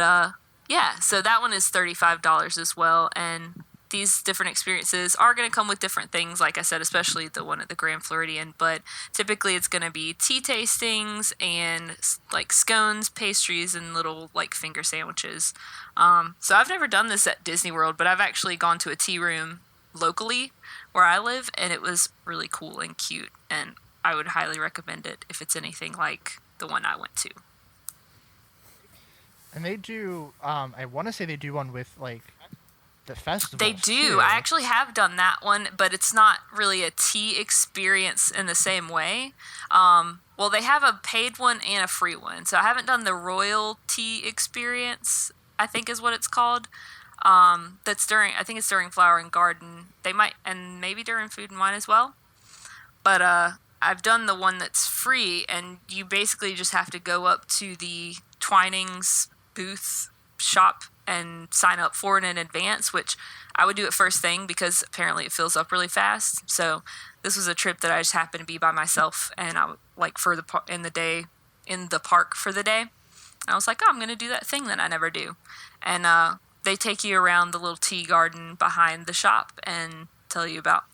yeah, so that one is $35 as well, and these different experiences are going to come with different things, like I said, especially the one at the Grand Floridian, but typically it's going to be tea tastings and like scones, pastries, and little like finger sandwiches. So I've never done this at Disney World, but I've actually gone to a tea room locally where I live, and it was really cool and cute, and I would highly recommend it if it's anything like the one I went to. And they do, I want to say they do one with like the festival. They do. Too. I actually have done that one, but it's not really a tea experience in the same way. Well, they have a paid one and a free one. So I haven't done the Royal Tea Experience, I think is what it's called. That's during, I think it's during Flower and Garden. They might, and maybe during Food and Wine as well. But I've done the one that's free, and you basically just have to go up to the Twinings booth shop and sign up for it in advance, which I would do it first thing because apparently it fills up really fast. So this was a trip that I just happened to be by myself, and I like for the in the park for the day. And I was like, oh, I'm gonna do that thing that I never do, and they take you around the little tea garden behind the shop and tell you about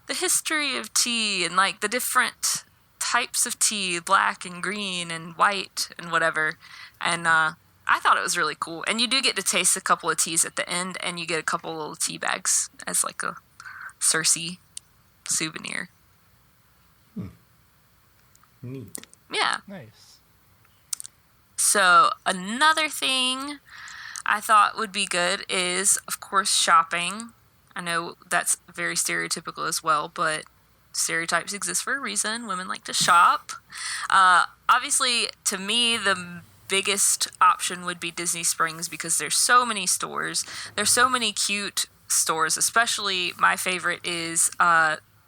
the history of tea and like the different types of tea, black and green and white and whatever. And I thought it was really cool. And you do get to taste a couple of teas at the end, and you get a couple of little tea bags as like a Cersei souvenir. Neat. Yeah. Nice. So another thing I thought would be good is, of course, shopping. I know that's very stereotypical as well, but stereotypes exist for a reason. Women like to shop. Obviously, to me, the biggest option would be Disney Springs because there's so many stores. There's so many cute stores, especially my favorite is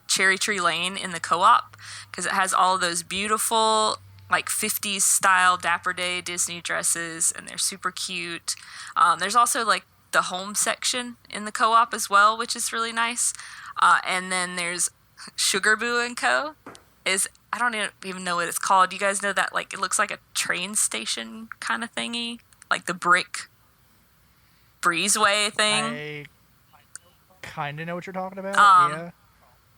Cherry Tree Lane in the Co-op because it has all those beautiful like 50s style Dapper Day Disney dresses, and they're super cute. There's also like the home section in the Co-op as well, which is really nice. And then there's Sugar Boo & Co. I don't even know what it's called. You guys know that, like, it looks like a train station kind of thingy? Like the brick breezeway thing? I kind of know what you're talking about, yeah.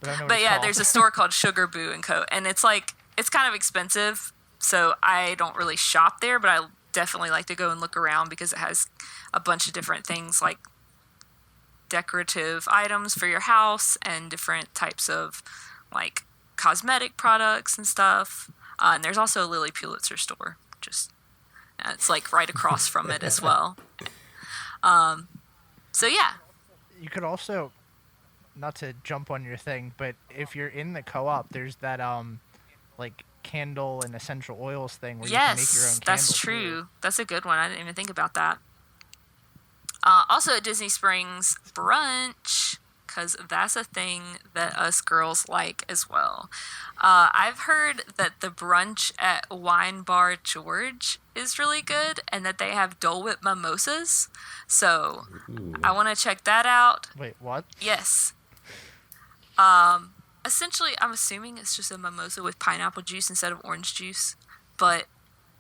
But I don't know what But it's yeah, called. there's a store called Sugar Boo & Co. And it's like, it's kind of expensive, so I don't really shop there, but I definitely like to go and look around because it has a bunch of different things like decorative items for your house and different types of, like, cosmetic products and stuff. And there's also a Lily Pulitzer store. It's like right across from it as well. So yeah. You could also, not to jump on your thing, but if you're in the Co-op, there's that like candle and essential oils thing where you can make your own candle. That's true. Too. That's a good one. I didn't even think about that. Also at Disney Springs, brunch because that's a thing that us girls like as well. I've heard that the brunch at Wine Bar George is really good and that they have Dole Whip mimosas. So I want to check that out. Wait, what? Yes. Essentially, I'm assuming it's just a mimosa with pineapple juice instead of orange juice. But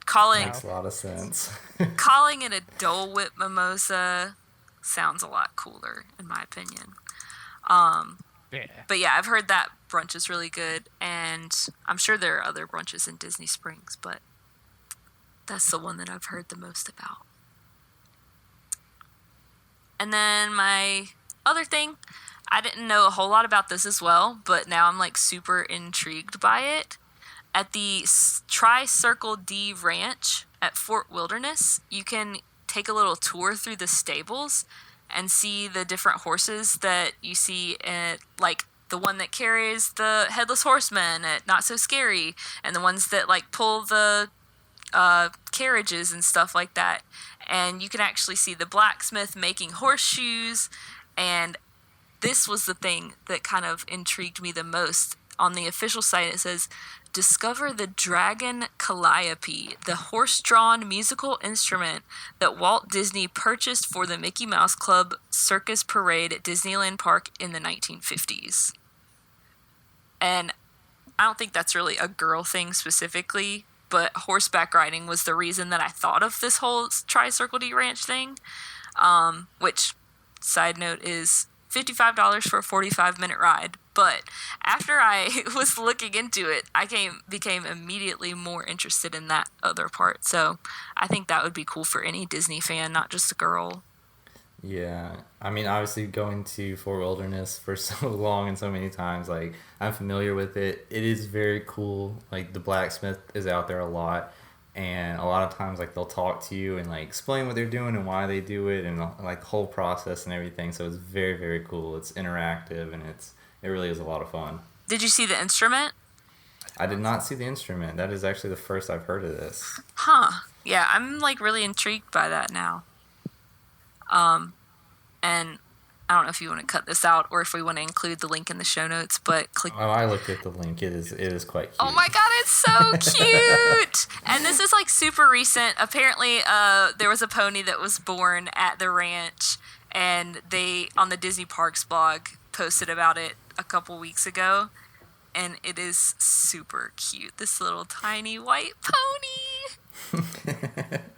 Makes a lot of sense. calling it a Dole Whip mimosa sounds a lot cooler, in my opinion. Yeah. But yeah, I've heard that brunch is really good, and I'm sure there are other brunches in Disney Springs, but that's the one that I've heard the most about. And then my other thing, I didn't know a whole lot about this as well, but now I'm like super intrigued by it. At the Tri-Circle D Ranch at Fort Wilderness, you can take a little tour through the stables and see the different horses that you see at, like, the one that carries the Headless Horseman at Not So Scary, and the ones that, like, pull the carriages and stuff like that. And you can actually see the blacksmith making horseshoes, and this was the thing that kind of intrigued me the most. On the official site, it says, discover the Dragon Calliope, the horse-drawn musical instrument that Walt Disney purchased for the Mickey Mouse Club Circus Parade at Disneyland Park in the 1950s. And I don't think that's really a girl thing specifically, but horseback riding was the reason that I thought of this whole Tri-Circle D Ranch thing, which, side note, is $55 for a 45-minute ride. But after I was looking into it, I became immediately more interested in that other part. So I think that would be cool for any Disney fan, not just a girl. Yeah, I mean, obviously going to Fort Wilderness for so long and so many times, like, I'm familiar with it. It is very cool. Like, the blacksmith is out there a lot, and a lot of times, like, they'll talk to you and, like, explain what they're doing and why they do it and, like, the whole process and everything. So it's very, very cool. It's interactive, and it really is a lot of fun. Did you see the instrument? I did not see the instrument. That is actually the first I've heard of this. Huh. Yeah, I'm, like, really intrigued by that now. And I don't know if you want to cut this out or if we want to include the link in the show notes, but click. Oh, I looked at the link. It is quite cute. Oh my god, it's so cute! And this is like super recent. Apparently, there was a pony that was born at the ranch, and they, on the Disney Parks blog, posted about it a couple weeks ago, and it is super cute. This little tiny white pony.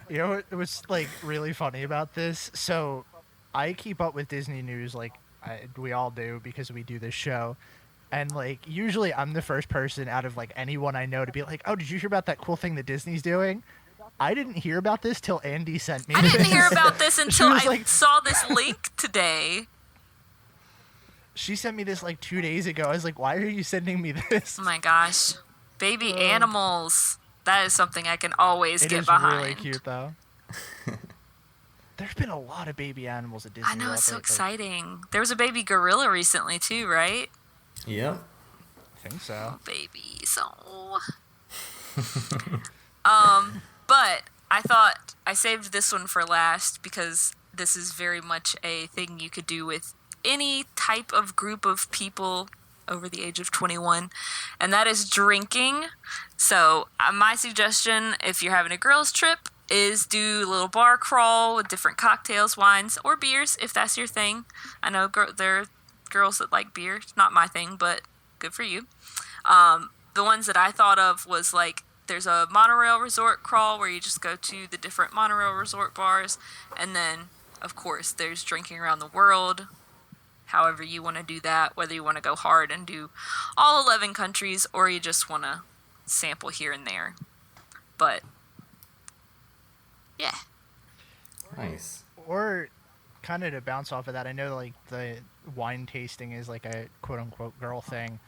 You know what was like really funny about this? So I keep up with Disney news like we all do because we do this show. And like usually I'm the first person out of like anyone I know to be like, "Oh, did you hear about that cool thing that Disney's doing?" I didn't hear about this till Andy sent me I this. didn't hear about this until I like, saw this link today. She sent me this like 2 days ago. I was like, "Why are you sending me this?" Oh my gosh. Baby animals. That is something I can always get behind. It is really cute though. There's been a lot of baby animals at Disney I know, World it's so lately. exciting. There was a baby gorilla recently too, right? Yep. I think so. Babies. Oh. But I thought I saved this one for last because this is very much a thing you could do with any type of group of people over the age of 21, and that is drinking. So my suggestion, if you're having a girls trip, is do a little bar crawl with different cocktails, wines, or beers, if that's your thing. I know there are girls that like beer. It's not my thing, but good for you. The ones that I thought of was like, there's a monorail resort crawl where you just go to the different monorail resort bars, and then, of course, there's drinking around the world, however you want to do that, whether you want to go hard and do all 11 countries, or you just want to sample here and there. But yeah. Nice. Or kind of to bounce off of that, I know like the wine tasting is like a quote-unquote girl thing.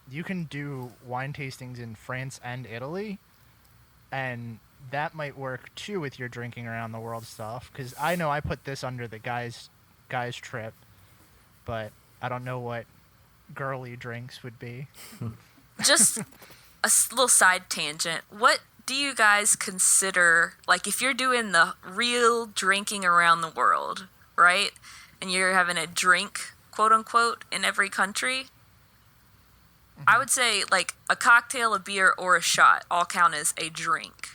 You can do wine tastings in France and Italy, and that might work too with your drinking around the world stuff, because I know I put this under the guys trip, but I don't know what girly drinks would be. Just a little side tangent. What do you guys consider, like, if you're doing the real drinking around the world, right? And you're having a drink, quote unquote, in every country. I would say like a cocktail, a beer, or a shot all count as a drink.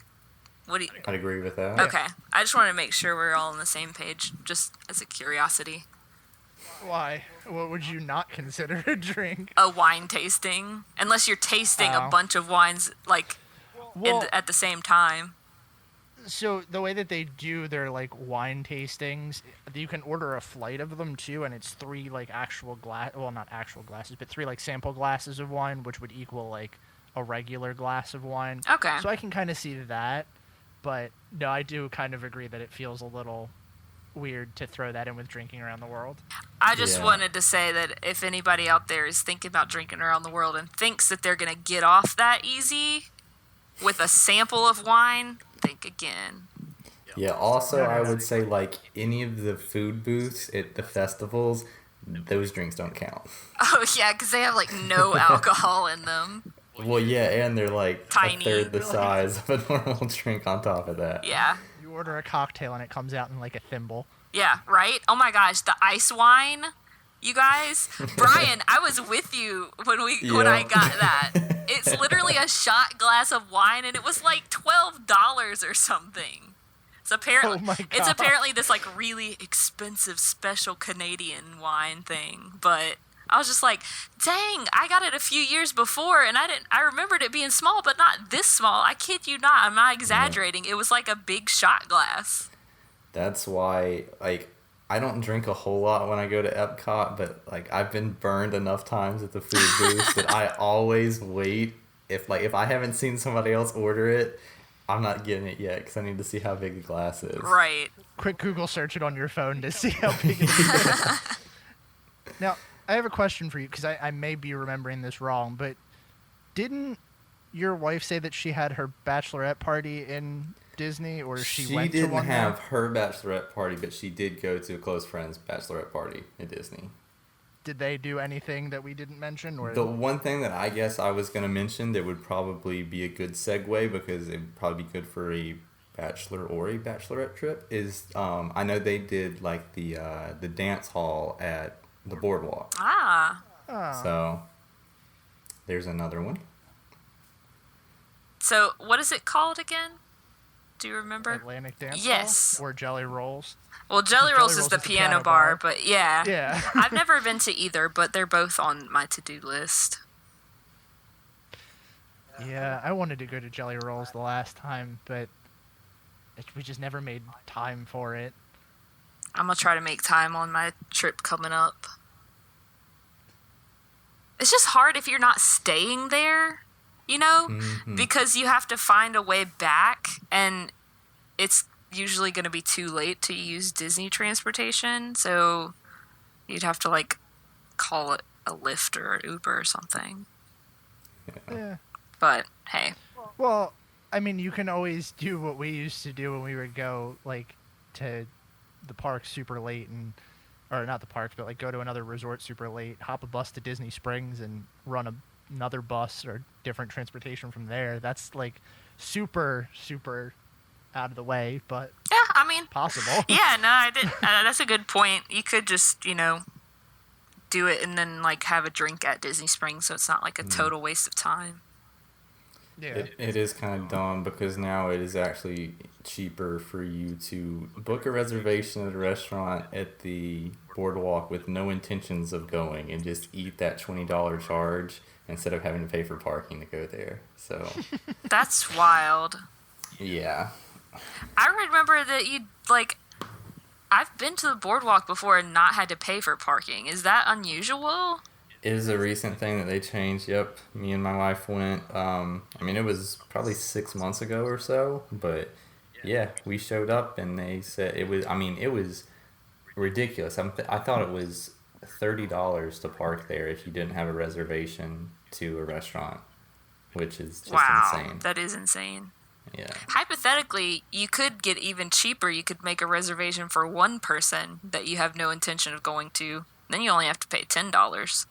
What do you? I'd agree with that. Okay, I just wanted to make sure we're all on the same page, just as a curiosity. Why? What would you not consider a drink? A wine tasting, unless you're tasting a bunch of wines like at the same time. So the way that they do their like wine tastings, you can order a flight of them too, and it's 3 like actual not actual glasses, but 3 like sample glasses of wine, which would equal like a regular glass of wine. Okay. So I can kind of see that, but no, I do kind of agree that it feels a little weird to throw that in with drinking around the world. I just wanted to say that if anybody out there is thinking about drinking around the world and thinks that they're going to get off that easy with a sample of wine, think again. Yeah, also I would say like any of the food booths at the festivals, those drinks don't count. Oh yeah, because they have like no alcohol in them. Well, yeah, and they're like Tiny. a third the size of a normal drink on top of that. Yeah. You order a cocktail and it comes out in like a thimble. Yeah, right? Oh my gosh, the ice wine, you guys. Brian, I was with you when I got that. It's literally a shot glass of wine, and it was like $12 or something. It's apparently this like really expensive special Canadian wine thing, but I was just like, dang, I got it a few years before, and I remembered it being small, but not this small. I kid you not. I'm not exaggerating. It was like a big shot glass. That's why, like, I don't drink a whole lot when I go to Epcot, but, like, I've been burned enough times at the food booth that I always wait. If I haven't seen somebody else order it, I'm not getting it yet because I need to see how big the glass is. Right. Quick Google search it on your phone to see how big it is. Now, I have a question for you because I may be remembering this wrong, but didn't your wife say that she had her bachelorette party in Disney, or she went to one? She didn't have her bachelorette party, but she did go to a close friend's bachelorette party at Disney. Did they do anything that we didn't mention? Or the one thing that I guess I was going to mention that would probably be a good segue because it would probably be good for a bachelor or a bachelorette trip is I know they did like the dance hall at the boardwalk. Ah. So there's another one. So what is it called again? Do you remember? Atlantic Dance Yes. Hall or Jelly Rolls? Well, Jelly Rolls is the piano bar, but yeah. Yeah. I've never been to either, but they're both on my to-do list. Yeah, I wanted to go to Jelly Rolls the last time, but we just never made time for it. I'm going to try to make time on my trip coming up. It's just hard if you're not staying there, you know? Mm-hmm. Because you have to find a way back, and it's usually going to be too late to use Disney transportation, so you'd have to, like, call it a Lyft or an Uber or something. Yeah. But, hey. Well, I mean, you can always do what we used to do when we would go, like, to the park super late or not the parks, but, like, go to another resort super late, hop a bus to Disney Springs and run another bus or different transportation from there. That's, like, super, super out of the way, but yeah, I mean, possible. Yeah, no, I did. That's a good point. You could just, do it and then like have a drink at Disney Springs, so it's not like a total waste of time. Yeah, it is kind of dumb because now it is actually cheaper for you to book a reservation at a restaurant at the boardwalk with no intentions of going and just eat that $20 charge instead of having to pay for parking to go there. So that's wild. Yeah. I remember that I've been to the boardwalk before and not had to pay for parking. Is that unusual? It is a recent thing that they changed. Yep. Me and my wife went. It was probably 6 months ago or so, but yeah, we showed up and they said it was ridiculous. I thought it was $30 to park there if you didn't have a reservation to a restaurant, which is just insane. That is insane. Yeah. Hypothetically, you could get even cheaper. You could make a reservation for one person that you have no intention of going to. Then you only have to pay $10.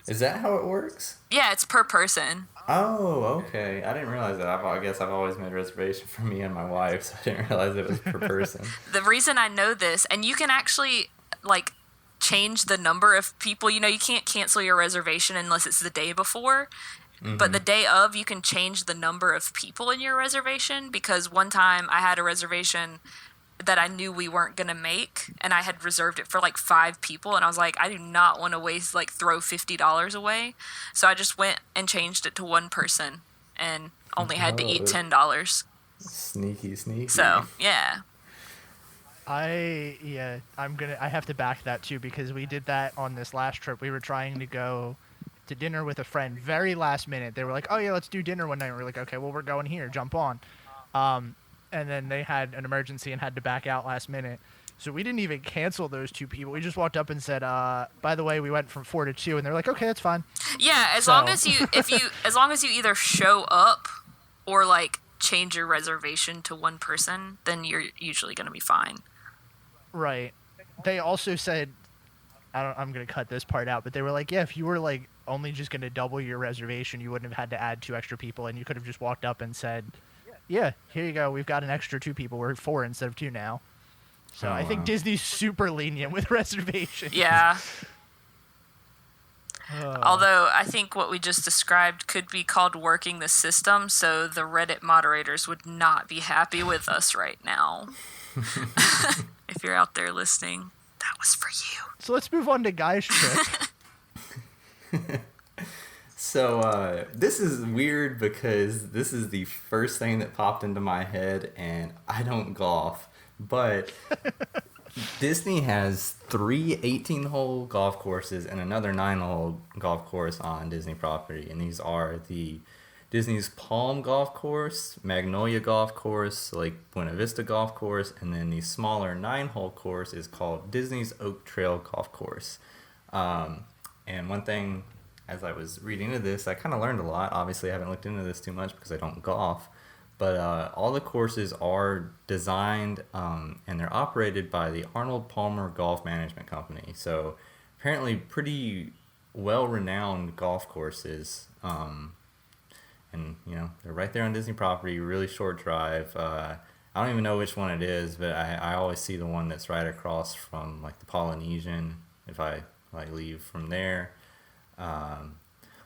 Is that how it works? Yeah, it's per person. Oh, okay. I didn't realize that. I guess I've always made a reservation for me and my wife, so I didn't realize it was per person. The reason I know this, and you can actually, change the number of people. You know, you can't cancel your reservation unless it's the day before. But the day of, you can change the number of people in your reservation, because one time I had a reservation that I knew we weren't going to make, and I had reserved it for like 5 people, and I was like, I do not want to waste, like, throw $50 away. So I just went and changed it to one person and only had to eat $10. Sneaky. So, yeah. I have to back that too, because we did that on this last trip. We were trying to go to dinner with a friend very last minute. They were like, oh yeah, let's do dinner one night. We were like, okay, well, we're going here, jump on. And then they had an emergency and had to back out last minute. So we didn't even cancel those 2 people. We just walked up and said, by the way, we went from 4 to 2, and they're like, okay, that's fine. Yeah, as long as you either show up or like change your reservation to one person, then you're usually going to be fine. Right. They also said, I'm going to cut this part out, but they were like, yeah, if you were like only just going to double your reservation, you wouldn't have had to add 2 extra people, and you could have just walked up and said, yeah, here you go, we've got an extra 2 people. We're 4 instead of 2 now. So I think Disney's super lenient with reservations. Yeah. Although I think what we just described could be called working the system, so the Reddit moderators would not be happy with us right now. If you're out there listening, that was for you. So let's move on to Guy's trip. So this is weird because this is the first thing that popped into my head, and I don't golf, but Disney has 3 18-hole golf courses and another 9-hole golf course on Disney property, and these are the Disney's Palm Golf Course, Magnolia Golf Course, Lake Buena Vista Golf Course, and then the smaller 9-hole course is called Disney's Oak Trail Golf Course. And one thing, as I was reading into this, I kind of learned a lot. Obviously, I haven't looked into this too much because I don't golf. But all the courses are designed and they're operated by the Arnold Palmer Golf Management Company. So apparently pretty well-renowned golf courses. And, you know, they're right there on Disney property, really short drive. I don't even know which one it is, but I always see the one that's right across from, like, the Polynesian if I, like, leave from there.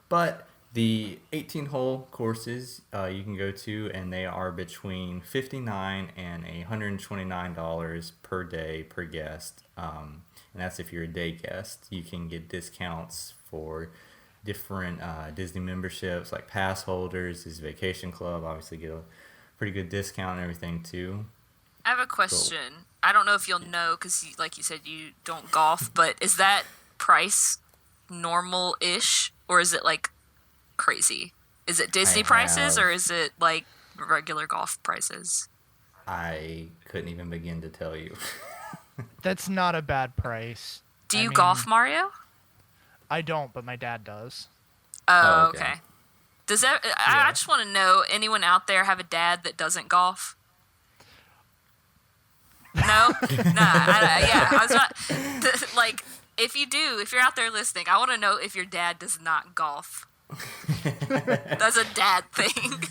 But the 18-hole courses you can go to, and they are between $59 and $129 per day per guest. And that's if you're a day guest. You can get discounts for different Disney memberships, like pass holders. This vacation club obviously get a pretty good discount and everything too. I have a question. I don't know if you'll know because, like you said, you don't golf, but is that price normal-ish, or is it like crazy? Is it Disney prices, or is it like regular golf prices? I couldn't even begin to tell you. That's not a bad price. Do you golf, Mario? I don't, but my dad does. Oh, okay. Does that? I just want to know, anyone out there have a dad that doesn't golf? No? I was not, like, if you do, if you're out there listening, I want to know if your dad does not golf. That's a dad thing.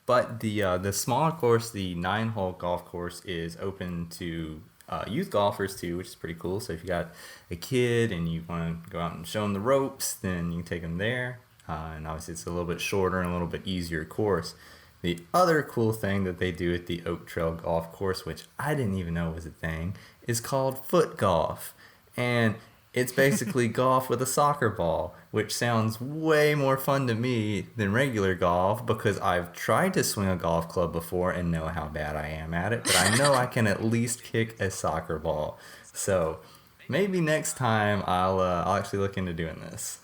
But the smaller course, the 9-hole golf course, is open to youth golfers too, which is pretty cool. So if you got a kid and you want to go out and show them the ropes, then you can take them there. And obviously it's a little bit shorter and a little bit easier course. The other cool thing that they do at the Oak Trail Golf Course, which I didn't even know was a thing, is called foot golf. And it's basically golf with a soccer ball, which sounds way more fun to me than regular golf because I've tried to swing a golf club before and know how bad I am at it, but I know I can at least kick a soccer ball. So maybe next time I'll actually look into doing this.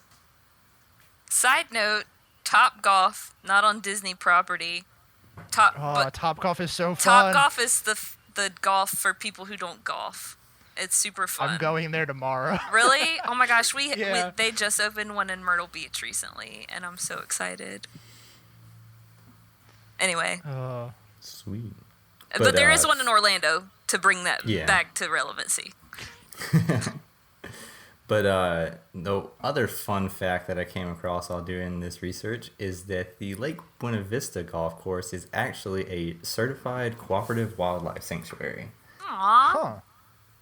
Side note, Top Golf, not on Disney property. Top Golf is so fun. Top Golf is the golf for people who don't golf. It's super fun. I'm going there tomorrow. Really? Oh my gosh, they just opened one in Myrtle Beach recently, and I'm so excited. Anyway. Sweet. But there is one in Orlando to bring that back to relevancy. But the other fun fact that I came across while doing this research is that the Lake Buena Vista Golf Course is actually a certified cooperative wildlife sanctuary. Aww. Huh.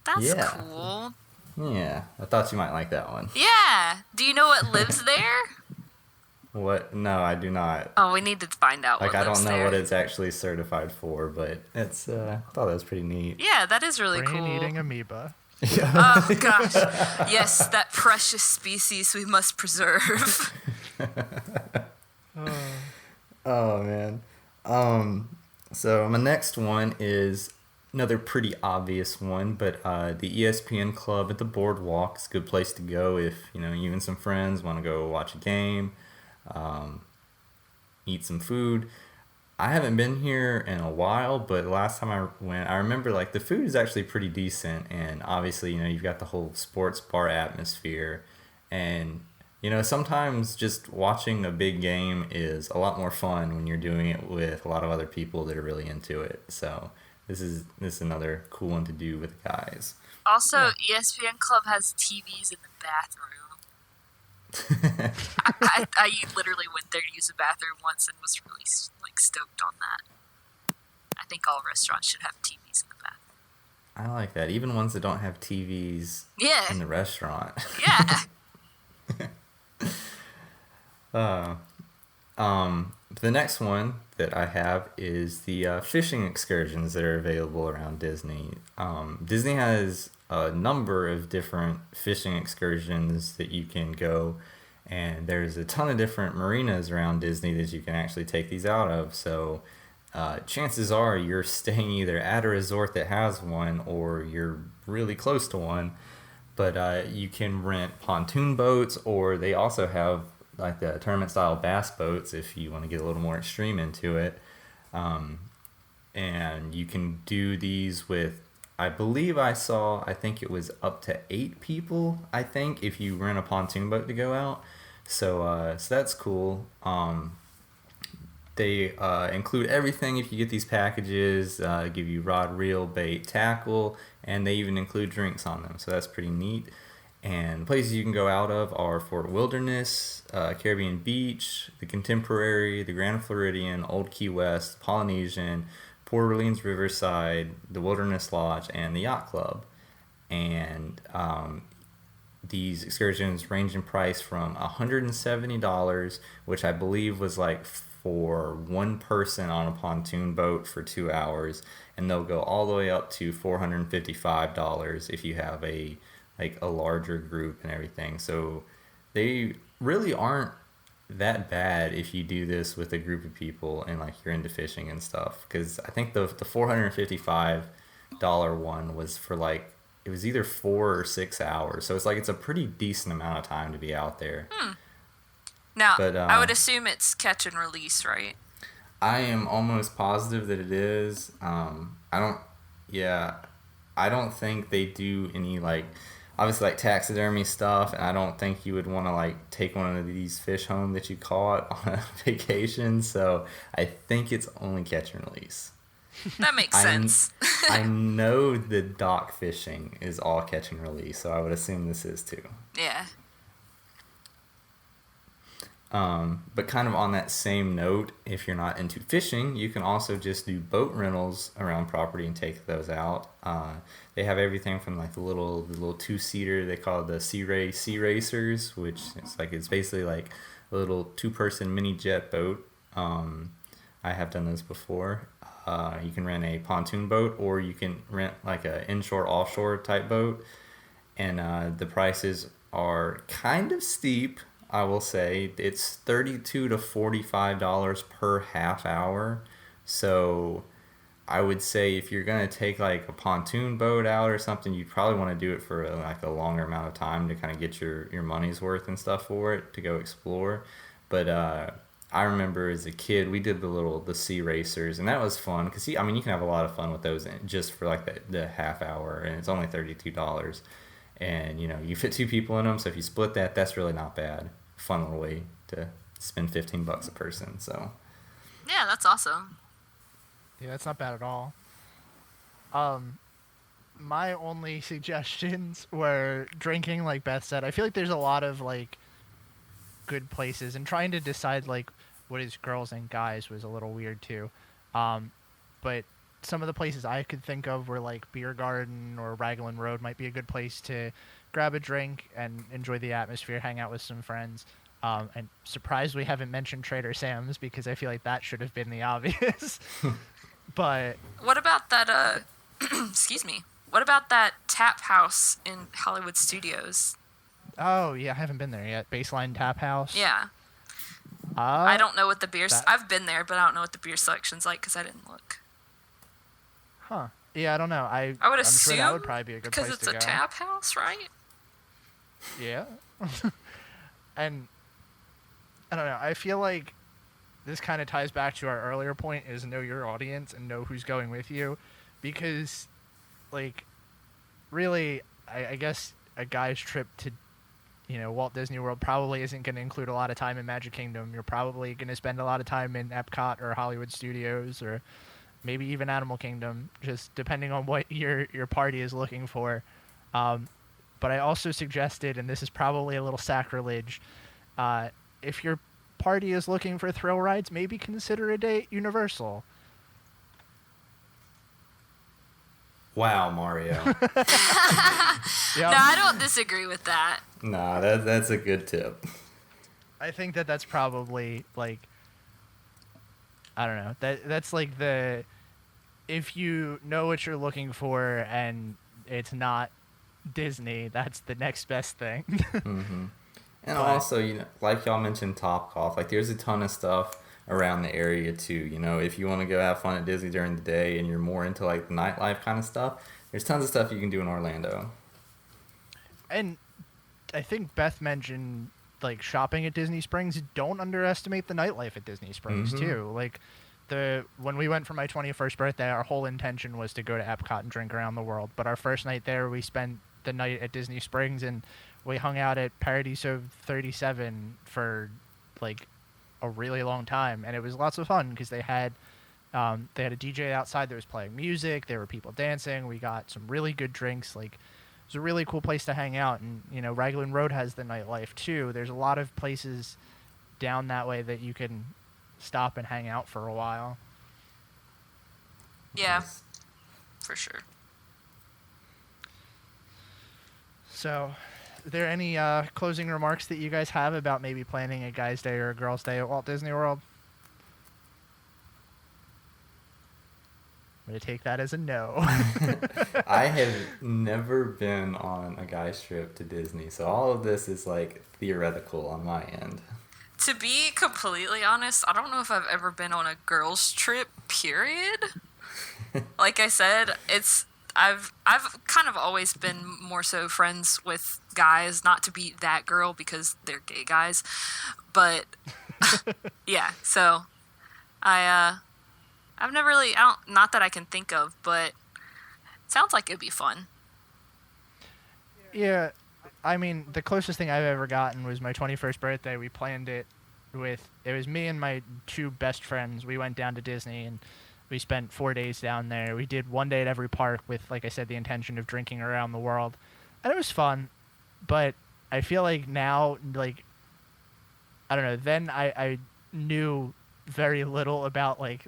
That's Yeah. cool. Yeah, I thought you might like that one. Yeah. Do you know what lives there? What? No, I do not. Oh, we need to find out Like, what I lives don't know there. what it's actually certified for, but it's, I thought that was pretty neat. Yeah, that is really cool. Brain-eating amoeba. Oh, gosh. Yes, that precious species we must preserve. Oh, man. So my next one is another pretty obvious one, but the ESPN Club at the Boardwalk is a good place to go if, you and some friends want to go watch a game, eat some food. I haven't been here in a while, but the last time I went, I remember like the food is actually pretty decent, and obviously, you've got the whole sports bar atmosphere, and sometimes just watching a big game is a lot more fun when you're doing it with a lot of other people that are really into it. So this is another cool one to do with the guys. Also, ESPN Club has TVs in the bathroom. I literally went there to use the bathroom once and was really stoked on that. I think all restaurants should have TVs in the bathroom. I like that. Even ones that don't have TVs in the restaurant. Yeah. The next one that I have is the fishing excursions that are available around Disney. Disney has a number of different fishing excursions that you can go, and there's a ton of different marinas around Disney that you can actually take these out of. So chances are you're staying either at a resort that has one or you're really close to one. But you can rent pontoon boats, or they also have like the tournament style bass boats if you want to get a little more extreme into it. And you can do these with, I think it was up to 8 people, I think, if you rent a pontoon boat to go out. So that's cool. They include everything if you get these packages, give you rod, reel, bait, tackle, and they even include drinks on them. So that's pretty neat. And places you can go out of are Fort Wilderness, Caribbean Beach, the Contemporary, the Grand Floridian, Old Key West, Polynesian, Port Orleans Riverside, the Wilderness Lodge, and the Yacht Club. And these excursions range in price from $170, which I believe was like for one person on a pontoon boat for 2 hours, and they'll go all the way up to $455 if you have a larger group and everything. So they really aren't that bad if you do this with a group of people and you're into fishing and stuff, because I think the $455 one was for it was either 4 or 6 hours, so it's a pretty decent amount of time to be out there. Now, But, I would assume it's catch and release, right? I am almost positive that it is. I don't think they do any obviously taxidermy stuff, and I don't think you would want to take one of these fish home that you caught on a vacation. So I think it's only catch and release. That makes sense. I know the dock fishing is all catch and release, so I would assume this is too. Yeah. But kind of on that same note, if you're not into fishing, you can also just do boat rentals around property and take those out. They have everything from the little 2-seater they call the Sea Racers, which it's basically a little 2-person mini jet boat. I have done those before. You can rent a pontoon boat, or you can rent a inshore offshore type boat, and the prices are kind of steep. I will say it's $32 to $45 per half hour. So I would say if you're going to take a pontoon boat out or something, you'd probably want to do it for a longer amount of time to kind of get your money's worth and stuff for it to go explore. But I remember as a kid, we did the Sea Racers, and that was fun because you can have a lot of fun with those just for the half hour, and it's only $32. And you fit 2 people in them, so if you split that, that's really not bad. Fun little way to spend $15 a person. So yeah, that's awesome. Yeah, that's not bad at all. My only suggestions were drinking, like Beth said. I feel like there's a lot of good places, and trying to decide what is girls and guys was a little weird too. But some of the places I could think of were like Beer Garden or Raglan Road might be a good place to grab a drink and enjoy the atmosphere, hang out with some friends. And surprised we haven't mentioned Trader Sam's because I feel like that should have been the obvious. But what about that? Excuse me. What about that tap house in Hollywood Studios? oh yeah, I haven't been there yet. Baseline Tap House. Yeah. I don't know what the beer. I've been there, but I don't know what the beer selection's like because I didn't look. Huh. Yeah, I don't know. I would I'm assume sure that would probably be a good place to go. because it's a tap house, right? Yeah. And I don't know. I feel like this kind of ties back to our earlier point is know your audience and know who's going with you. Because, like, really, I guess a guy's trip to, Walt Disney World probably isn't going to include a lot of time in Magic Kingdom. You're probably going to spend a lot of time in Epcot or Hollywood Studios or maybe even Animal Kingdom, just depending on what your party is looking for. But I also suggested, and this is probably a little sacrilege, if your party is looking for thrill rides, maybe consider a day at Universal. Wow, Mario. Yep. No, I don't disagree with that. Nah, that's a good tip. I think that's probably, like, I don't know. That's like if you know what you're looking for and it's not Disney, that's the next best thing. Mm-hmm. And also, like y'all mentioned Topgolf, like there's a ton of stuff around the area too. If you want to go have fun at Disney during the day and you're more into like the nightlife kind of stuff, there's tons of stuff you can do in Orlando. And I think Beth mentioned like shopping at Disney Springs. Don't underestimate the nightlife at Disney Springs too. Like when we went for my 21st birthday, our whole intention was to go to Epcot and drink around the world. But our first night there, we spent the night at Disney Springs and we hung out at Paradiso 37 for like a really long time, and it was lots of fun because they had a DJ outside that was playing music. There were people dancing. We got some really good drinks. Like, it was a really cool place to hang out. And Raglan Road has the nightlife too. There's a lot of places down that way that you can stop and hang out for a while. Yeah, for sure. So, are there any closing remarks that you guys have about maybe planning a guy's day or a girl's day at Walt Disney World? I'm going to take that as a no. I have never been on a guy's trip to Disney, so all of this is like theoretical on my end. To be completely honest, I don't know if I've ever been on a girls' trip, period. Like I said, I've kind of always been more so friends with guys, not to be that girl because they're gay guys, but yeah. So I've never really, not that I can think of, but it sounds like it'd be fun. Yeah, I mean, the closest thing I've ever gotten was my 21st birthday. We planned it it was me and my two best friends. We went down to Disney and we spent 4 days down there. We did one day at every park with, like I said, the intention of drinking around the world. And it was fun. But I feel like now, like, I don't know, then I knew very little about, like,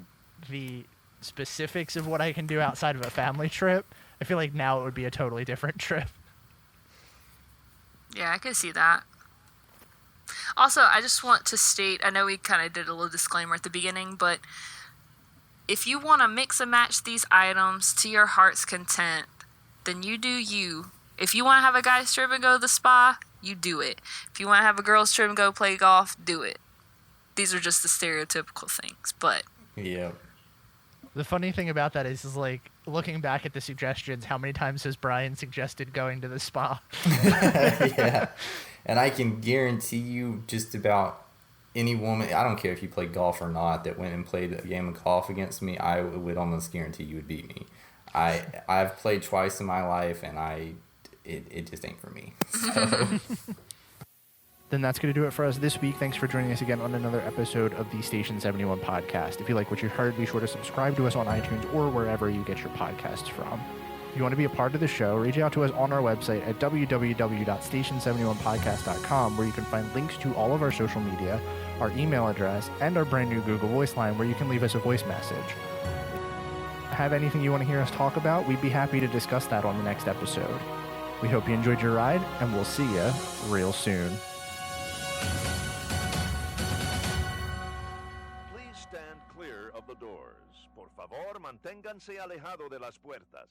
the specifics of what I can do outside of a family trip. I feel like now it would be a totally different trip. Yeah, I could see that. Also, I just want to state, I know we kind of did a little disclaimer at the beginning, but if you want to mix and match these items to your heart's content, then you do you. If you want to have a guy's trip and go to the spa, you do it. If you want to have a girl's trip and go play golf, do it. These are just the stereotypical things, but... Yeah. The funny thing about that is like, looking back at the suggestions, how many times has Brian suggested going to the spa? Yeah. And I can guarantee you just about any woman, I don't care if you play golf or not, that went and played a game of golf against me, I would almost guarantee you would beat me. I've played twice in my life, and it just ain't for me. So. Then that's going to do it for us this week. Thanks for joining us again on another episode of the Station 71 podcast. If you like what you heard, be sure to subscribe to us on iTunes or wherever you get your podcasts from. If you want to be a part of the show, reach out to us on our website at www.station71podcast.com, where you can find links to all of our social media, our email address, and our brand new Google Voice line where you can leave us a voice message. have anything you want to hear us talk about, we'd be happy to discuss that on the next episode. We hope you enjoyed your ride, and we'll see you real soon. Please stand clear of the doors. Por favor, manténganse alejado de las puertas.